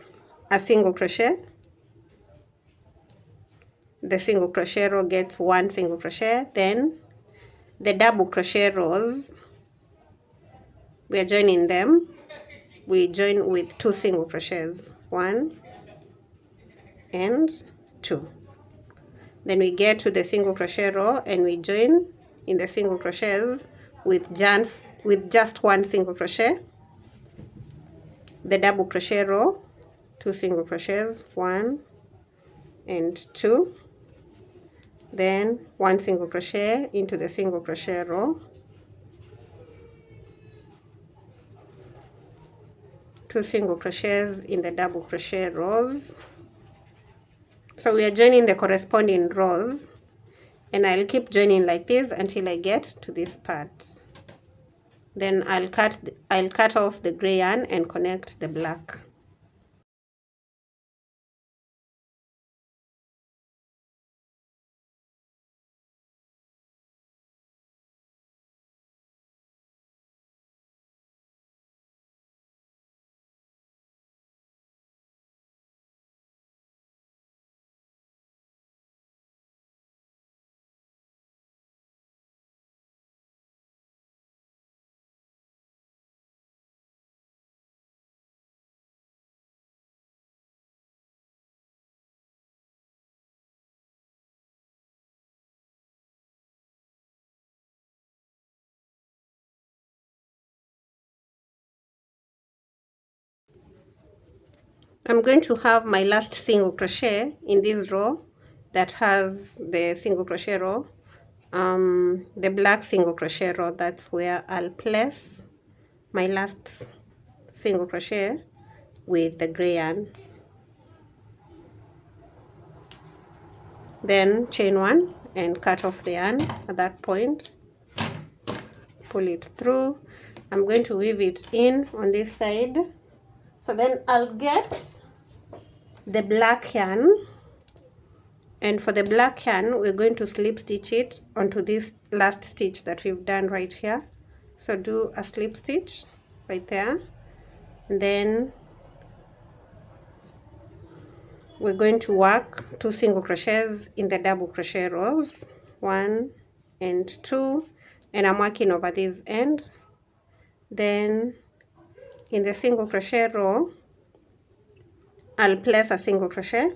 a single crochet. The single crochet row gets 1 single crochet. Then the double crochet rows, we are joining them. We join with 2 single crochets, 1 and 2. Then we get to the single crochet row and we join in the single crochets with just 1 single crochet. The double crochet row, 2 single crochets, 1 and 2. Then 1 single crochet into the single crochet row, 2 single crochets in the double crochet rows. So we are joining the corresponding rows, and I'll keep joining like this until I get to this part. Then I'll cut off the gray yarn and connect the black. I'm going to have my last single crochet in this row that has the single crochet row, the black single crochet row. That's where I'll place my last single crochet with the gray yarn. Then chain 1 and cut off the yarn at that point. Pull it through. I'm going to weave it in on this side. So then I'll get the black yarn, and for the black yarn we're going to slip stitch it onto this last stitch that we've done right here. So do a slip stitch right there, and then we're going to work 2 single crochets in the double crochet rows, 1 and 2, and I'm working over this end. Then in the single crochet row I'll place a single crochet,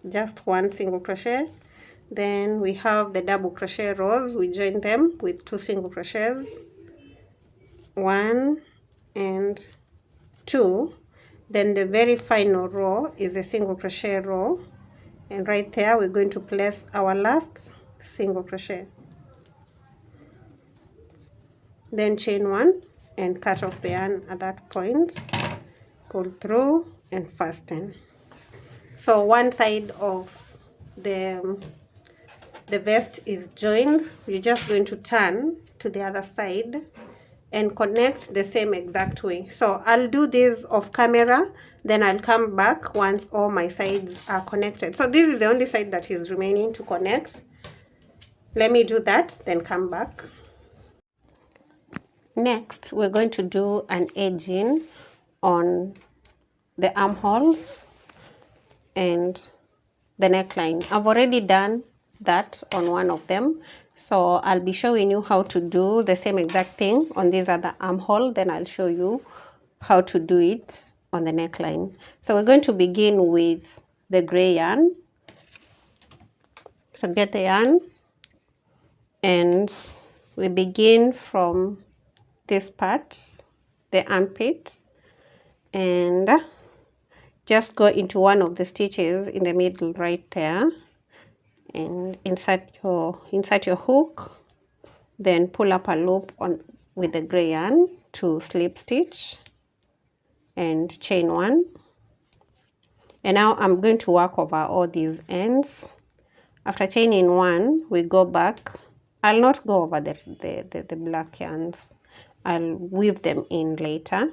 just 1 single crochet. Then we have the double crochet rows, we join them with 2 single crochets, 1 and 2. Then the very final row is a single crochet row, and right there we're going to place our last single crochet. Then chain 1 and cut off the yarn at that point, pull through and fasten. So one side of the vest is joined. We're just going to turn to the other side and connect the same exact way. So I'll do this off camera, then I'll come back once all my sides are connected. So this is the only side that is remaining to connect. Let me do that, then come back. Next, we're going to do an edging on the armholes and the neckline. I've already done that on one of them, so I'll be showing you how to do the same exact thing on this other armhole. Then I'll show you how to do it on the neckline. So we're going to begin with the gray yarn. So get the yarn, and we begin from this part, the armpit, and just go into one of the stitches in the middle right there and insert your hook then pull up a loop on with the gray yarn to slip stitch and chain 1. And now I'm going to work over all these ends. After chaining 1, we go back. I'll not go over the black yarns. I'll weave them in later.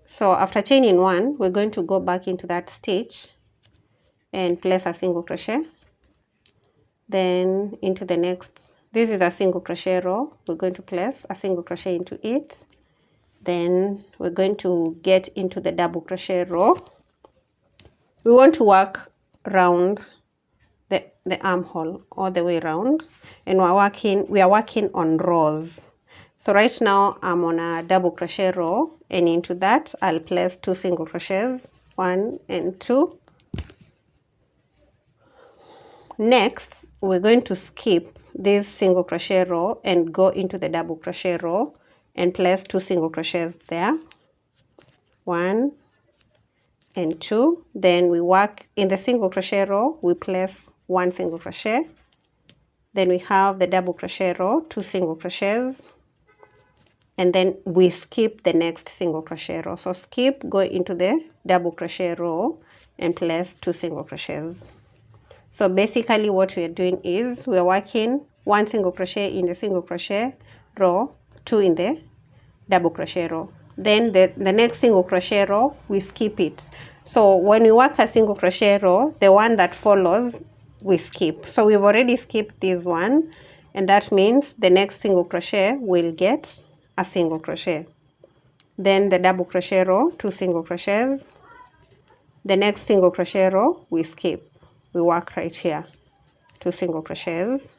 So after chaining 1, we're going to go back into that stitch and place a single crochet. Then into the next, this is a single crochet row. We're going to place a single crochet into it. Then we're going to get into the double crochet row. We want to work round the armhole all the way around, and we are working on rows. So right now I'm on a double crochet row, and into that I'll place 2 single crochets, 1 and 2. Next, we're going to skip this single crochet row and go into the double crochet row and place 2 single crochets there, 1 and 2. Then we work in the single crochet row, we place 1 single crochet. Then we have the double crochet row, 2 single crochets, and then we skip the next single crochet row. So skip, go into the double crochet row and place 2 single crochets. So basically what we are doing is we are working 1 single crochet in the single crochet row, 2 in the double crochet row. Then the next single crochet row, we skip it. So when we work a single crochet row, the one that follows, we skip. So we've already skipped this one, and that means the next single crochet will get a single crochet. Then the double crochet row, 2 single crochets. The next single crochet row, we skip. We work right here, 2 single crochets.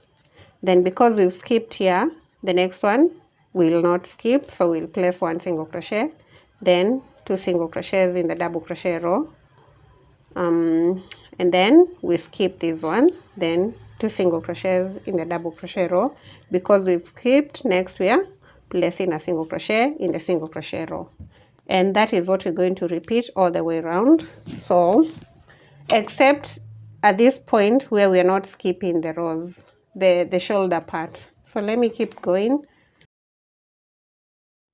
Then because we've skipped here, the next one will not skip, so we'll place 1 single crochet, then 2 single crochets in the double crochet row, and then we skip this one, then 2 single crochets in the double crochet row. Because we've skipped, next we are placing a single crochet in the single crochet row, and that is what we're going to repeat all the way around. So except at this point where we are not skipping the rows, the shoulder part. So let me keep going.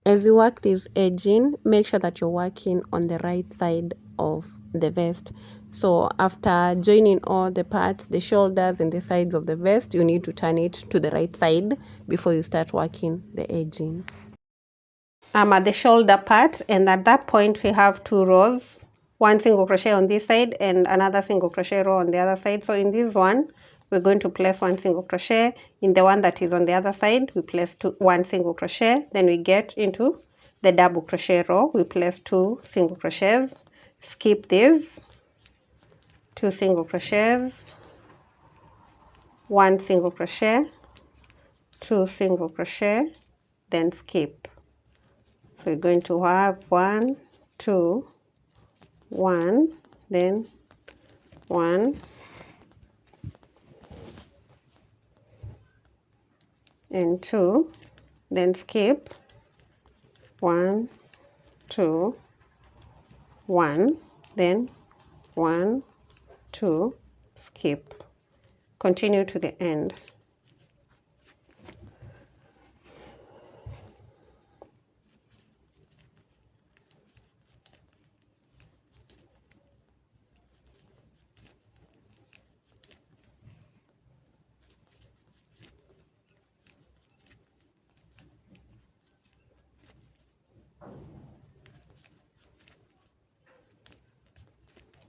As you work this edging, make sure that you're working on the right side of the vest. So after joining all the parts, the shoulders and the sides of the vest, you need to turn it to the right side before you start working the edging. I'm at the shoulder part, and at that point we have 2 rows, 1 single crochet on this side and another single crochet row on the other side. So in this one, we're going to place 1 single crochet. In the one that is on the other side, we place 1 single crochet. Then we get into the double crochet row, we place 2 single crochets, skip this, 2 single crochets, 1 single crochet, 2 single crochet, then skip. So we're going to have 1, 2, 1, then 1, and 2, then skip, 1, 2, 1, then 1, 2, skip. Continue to the end.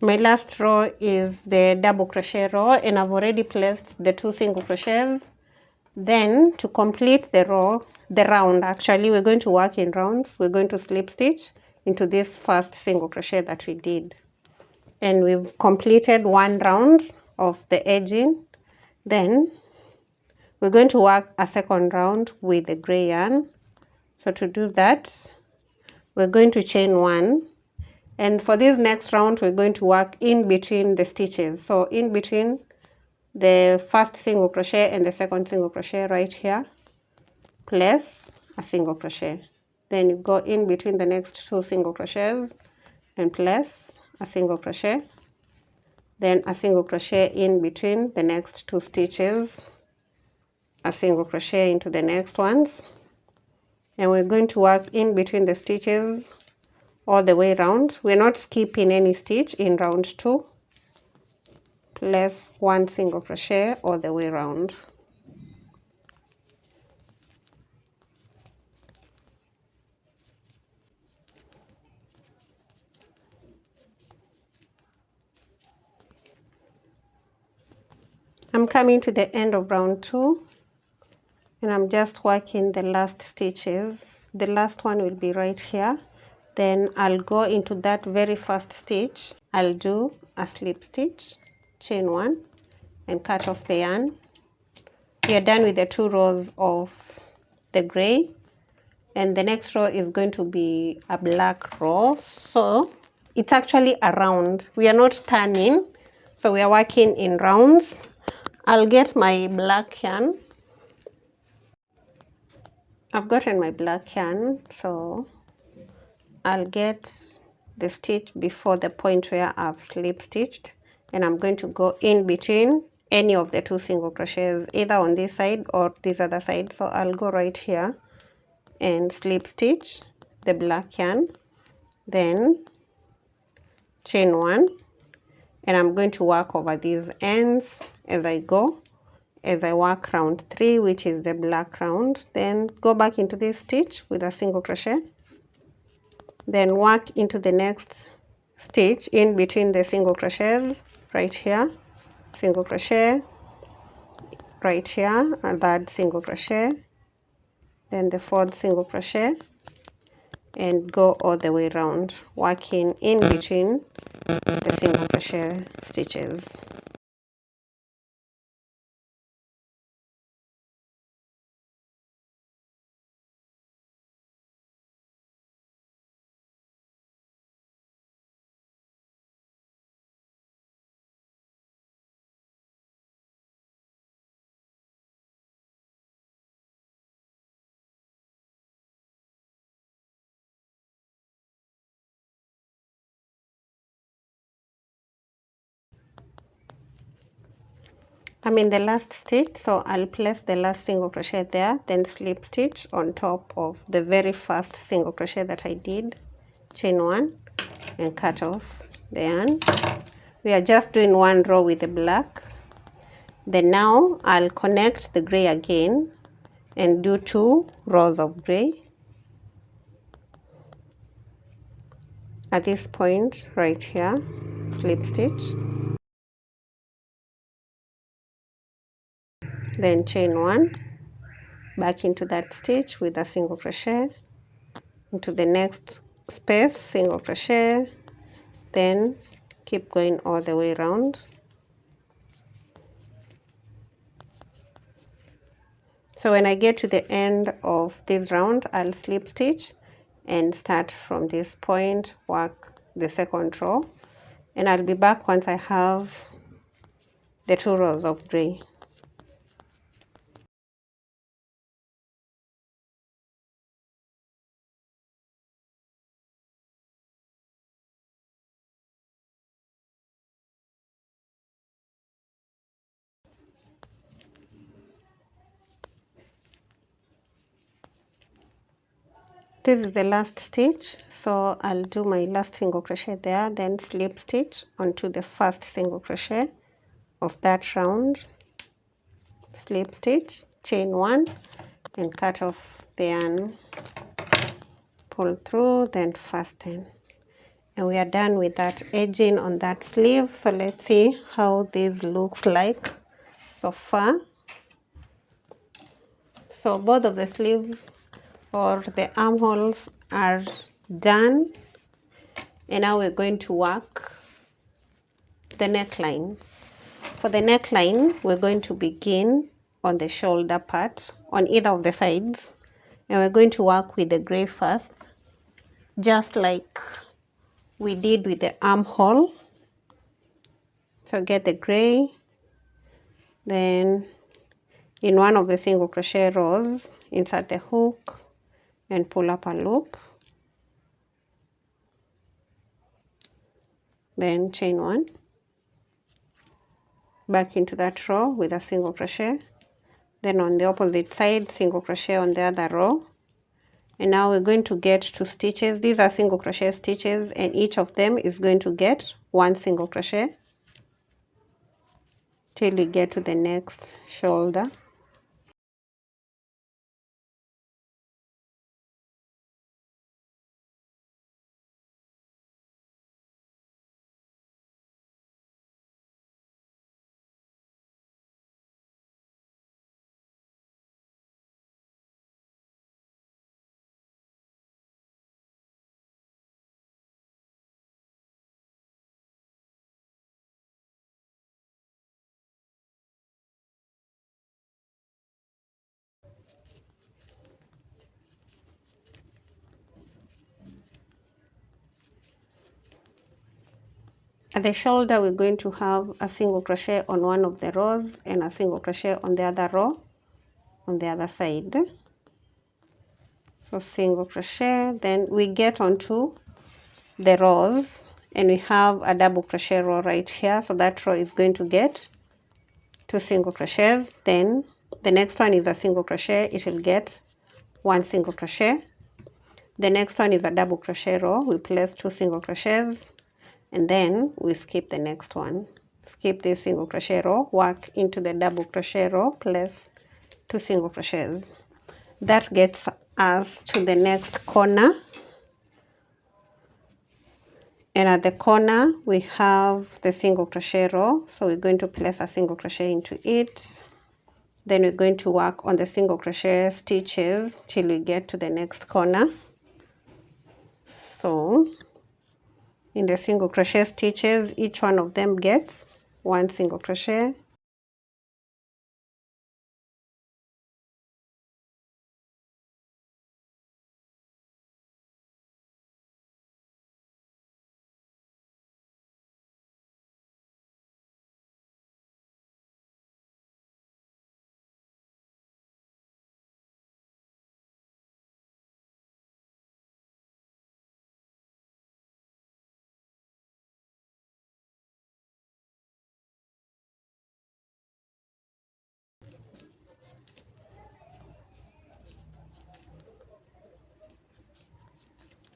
My last row is the double crochet row, and I've already placed the 2 single crochets. Then to complete the round, actually we're going to work in rounds. We're going to slip stitch into this first single crochet that we did, and we've completed 1 round of the edging. Then we're going to work a second round with the gray yarn. So to do that, we're going to chain 1. And for this next round, we're going to work in between the stitches. So in between the first single crochet and the second single crochet right here, place a single crochet. Then you go in between the next 2 single crochets and place a single crochet. Then a single crochet in between the next 2 stitches. a single crochet into the next ones, and we're going to work in between the stitches all the way around. We're not skipping any stitch in round 2. Place 1 single crochet all the way around. I'm coming to the end of round 2, and I'm just working the last stitches. The last one will be right here. Then I'll go into that very first stitch. I'll do a slip stitch, chain 1, and cut off the yarn. We are done with the 2 rows of the gray, and the next row is going to be a black row. So it's actually a round. We are not turning, so we are working in rounds. I'll get my black yarn. I've gotten my black yarn, so I'll get the stitch before the point where I've slip stitched, and I'm going to go in between any of the 2 single crochets, either on this side or this other side. So I'll go right here and slip stitch the black yarn, then chain 1, and I'm going to work over these ends as I go, as I work round 3, which is the black round. Then go back into this stitch with a single crochet, then work into the next stitch in between the single crochets right here, single crochet right here, and that single crochet, then the 4th single crochet, and go all the way around, working in between the single crochet stitches. I'm in the last stitch, so I'll place the last single crochet there, then slip stitch on top of the very first single crochet that I did, chain 1, and cut off the yarn. We are just doing 1 row with the black. Then now I'll connect the gray again and do 2 rows of gray at this point right here, slip stitch, then chain 1, back into that stitch with a single crochet, into the next space, single crochet, then keep going all the way around. So when I get to the end of this round, I'll slip stitch and start from this point, work the 2nd row, and I'll be back once I have the 2 rows of gray. This is the last stitch, so I'll do my last single crochet there, then slip stitch onto the first single crochet of that round, slip stitch, chain 1, and cut off the yarn, pull through, then fasten. And we are done with that edging on that sleeve. So let's see how this looks like so far. So both of the sleeves or the armholes are done, and now we're going to work the neckline. For the neckline, we're going to begin on the shoulder part on either of the sides, and we're going to work with the gray first, just like we did with the armhole. So get the gray, then in one of the single crochet rows, insert the hook and pull up a loop, then chain 1, back into that row with a single crochet, then on the opposite side single crochet on the other row. And now we're going to get 2 stitches. These are single crochet stitches, and each of them is going to get 1 single crochet till we get to the next shoulder. At the shoulder, we're going to have a single crochet on one of the rows and a single crochet on the other row on the other side. So single crochet, then we get onto the rows and we have a double crochet row right here. So that row is going to get 2 single crochets. Then the next one is a single crochet, it will get 1 single crochet. The next one is a double crochet row, we place 2 single crochets, and then we skip the next one. Skip this single crochet row, work into the double crochet row, place 2 single crochets. That gets us to the next corner. And at the corner, we have the single crochet row. So we're going to place a single crochet into it. Then we're going to work on the single crochet stitches till we get to the next corner. So in the single crochet stitches, each one of them gets 1 single crochet.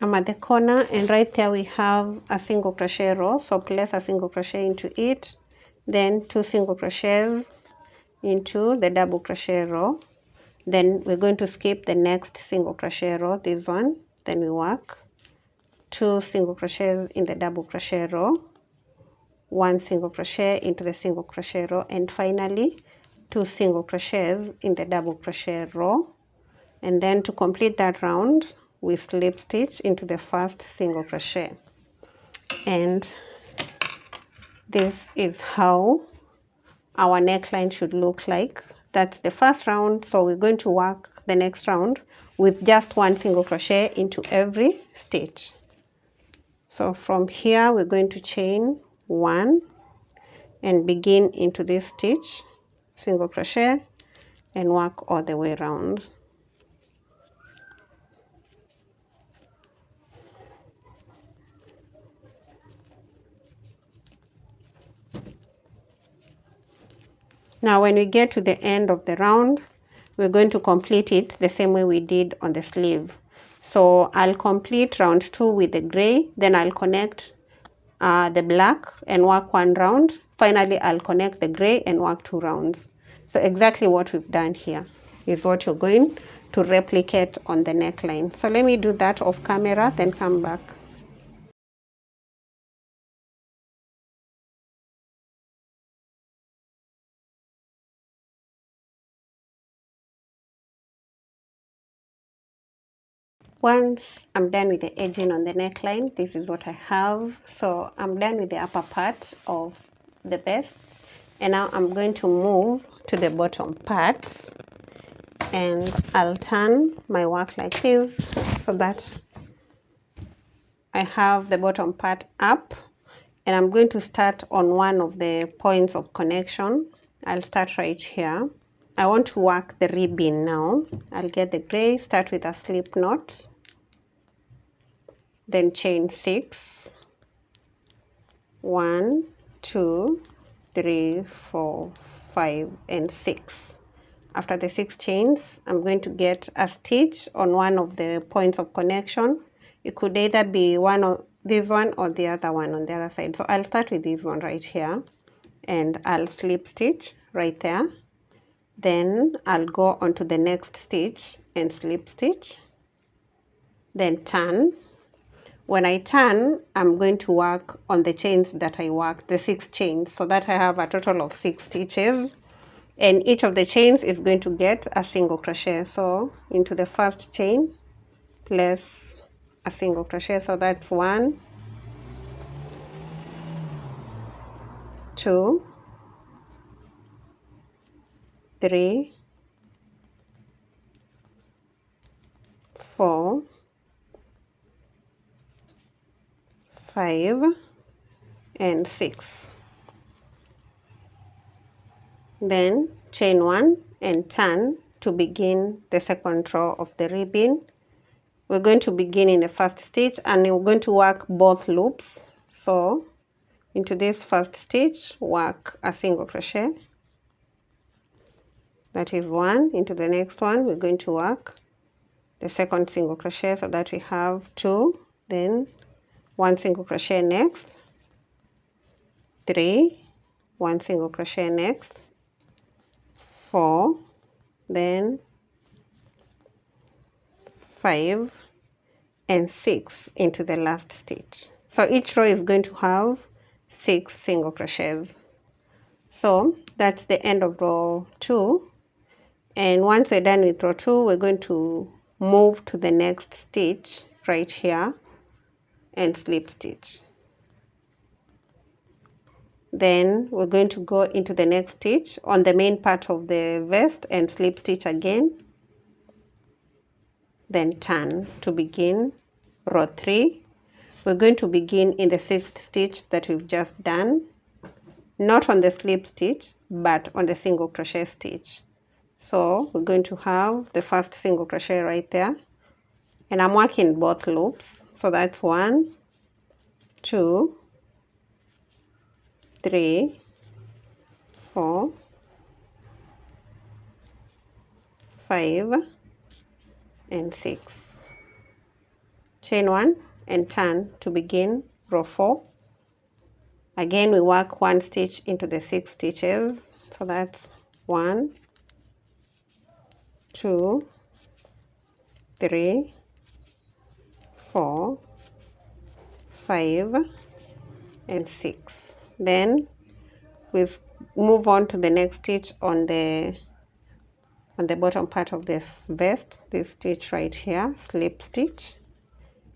I'm at the corner, and right there we have a single crochet row. So place a single crochet into it, then 2 single crochets into the double crochet row. Then we're going to skip the next single crochet row, this one. Then we work 2 single crochets in the double crochet row, 1 single crochet into the single crochet row, and finally 2 single crochets in the double crochet row. And then to complete that round, we slip stitch into the first single crochet. And this is how our neckline should look like. That's the first round, so we're going to work the next round with just 1 single crochet into every stitch. So from here we're going to chain 1 and begin into this stitch, single crochet, and work all the way around. Now when we get to the end of the round, we're going to complete it the same way we did on the sleeve. So I'll complete round 2 with the gray, then I'll connect the black and work 1 round. Finally, I'll connect the gray and work 2 rounds. So exactly what we've done here is what you're going to replicate on the neckline. So let me do that off camera, then come back. Once I'm done with the edging on the neckline, this is what I have. So I'm done with the upper part of the vest, and now I'm going to move to the bottom part, and I'll turn my work like this so that I have the bottom part up, and I'm going to start on one of the points of connection. I'll start right here. I want to work the ribbon now. I'll get the gray, start with a slip knot, then chain 6, 1, 2, 3, 4, 5, and 6. After the 6 chains, I'm going to get a stitch on one of the points of connection. It could either be one of this one or the other one on the other side. So I'll start with this one right here, and I'll slip stitch right there. Then I'll go on to the next stitch and slip stitch, then turn. When I turn, I'm going to work on the chains that I worked, the 6 chains, so that I have a total of 6 stitches. And each of the chains is going to get a single crochet. So into the first chain, place a single crochet. So that's 1, 2, 3, 4, 5, and 6. Then chain 1 and turn to begin the second row of the ribbon. We're going to begin in the first stitch and we're going to work both loops. So into this first stitch, work a single crochet. That is 1. Into the next one, we're going to work the second single crochet, so that we have 2, then 1 single crochet next, 3, 1 single crochet next, 4, then 5, and 6 into the last stitch. So each row is going to have 6 single crochets. So that's the end of row 2. And once we're done with row 2, we're going to move to the next stitch right here and slip stitch. Then we're going to go into the next stitch on the main part of the vest and slip stitch again. Then turn to begin row 3. We're going to begin in the 6th stitch that we've just done, not on the slip stitch, but on the single crochet stitch. So we're going to have the first single crochet right there, and I'm working both loops. So that's 1, 2, 3, 4, 5, and 6. Chain 1 and turn to begin row 4. Again, we work 1 stitch into the 6 stitches. So that's 1, 2, 3, 4, 5, and 6. Then we move on to the next stitch on the bottom part of this vest, this stitch right here, slip stitch,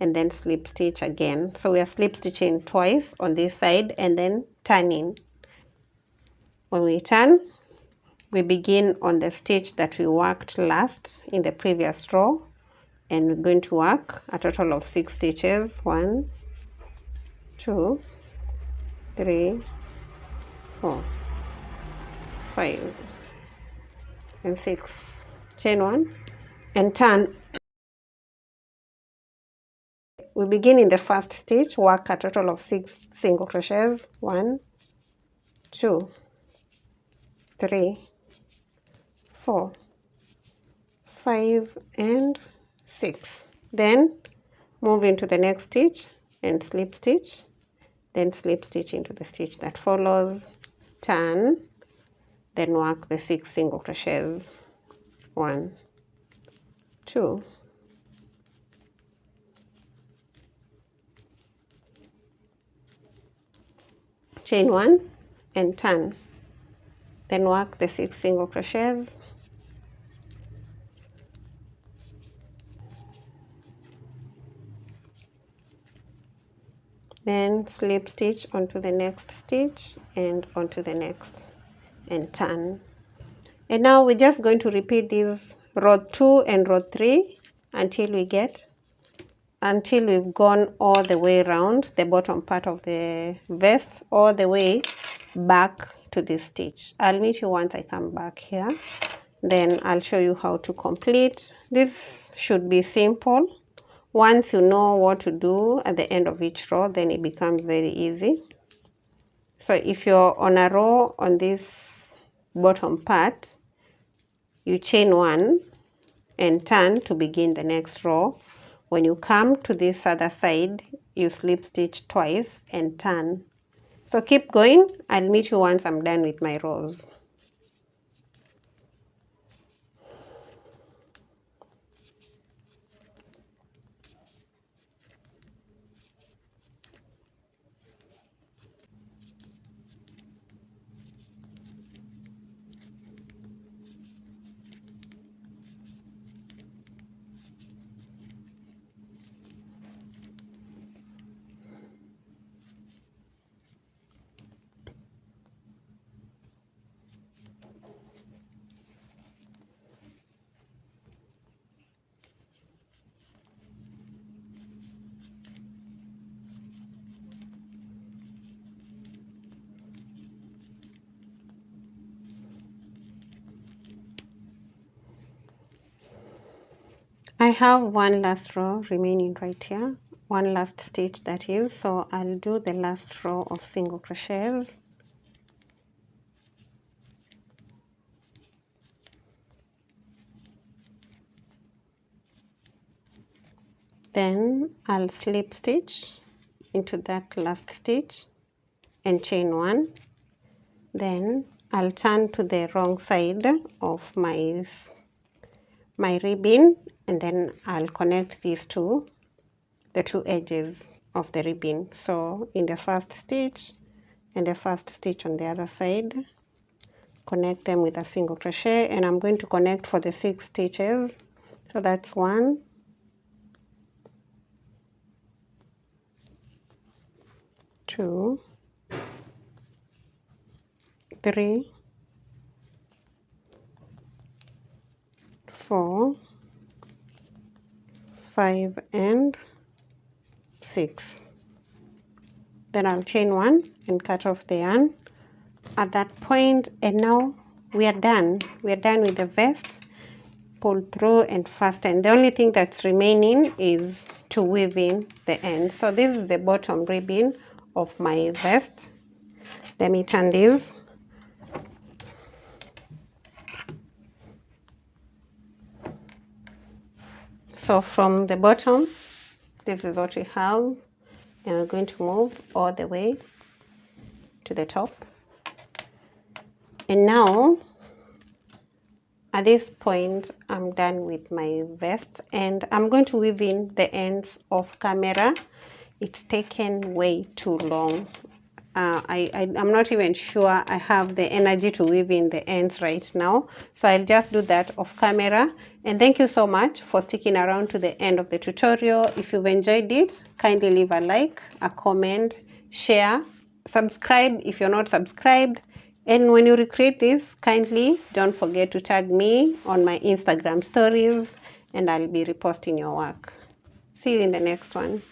and then slip stitch again. So we are slip stitching twice on this side and then turning. When we turn, we begin on the stitch that we worked last in the previous row, and we're going to work a total of 6 stitches. 1, 2, 3, 4, 5, and 6. Chain 1 and turn. We begin in the first stitch, work a total of 6 single crochets. 1, 2, 3, 4, 5, and 6. Then move into the next stitch and slip stitch, then slip stitch into the stitch that follows, turn, then work the 6 single crochets. 1, 2, 1 and turn, then work the 6 single crochets. Then slip stitch onto the next stitch and onto the next and turn. And now we're just going to repeat this row 2 and row 3 until we've gone all the way around the bottom part of the vest, all the way back to this stitch. I'll meet you once I come back here. Then I'll show you how to complete. This should be simple. Once you know what to do at the end of each row, then it becomes very easy. So if you're on a row on this bottom part, you chain 1 and turn to begin the next row. When you come to this other side, you slip stitch twice and turn. So keep going. I'll meet you once I'm done with my rows. I have one last row remaining right here, one last stitch that is, so I'll do the last row of single crochets. Then I'll slip stitch into that last stitch and chain 1. Then I'll turn to the wrong side of my ribbon, and then I'll connect these two, the two edges of the ribbon. So in the first stitch and the first stitch on the other side, connect them with a single crochet, and I'm going to connect for the 6 stitches. So that's 1, 2, 3, 4, 5 and 6. Then I'll chain 1 and cut off the yarn at that point, and now we are done. We are done with the vest. Pull through and fasten. The only thing that's remaining is to weave in the end. So this is the bottom ribbon of my vest. Let me turn this. So from the bottom, this is what we have, and we're going to move all the way to the top. And now at this point, I'm done with my vest, and I'm going to weave in the ends off camera. It's taken way too long. I'm not even sure I have the energy to weave in the ends right now, so I'll just do that off camera. And thank you so much for sticking around to the end of the tutorial. If you've enjoyed it, kindly leave a like, a comment, share, subscribe if you're not subscribed. And when you recreate this, kindly don't forget to tag me on my Instagram stories, and I'll be reposting your work. See you in the next one.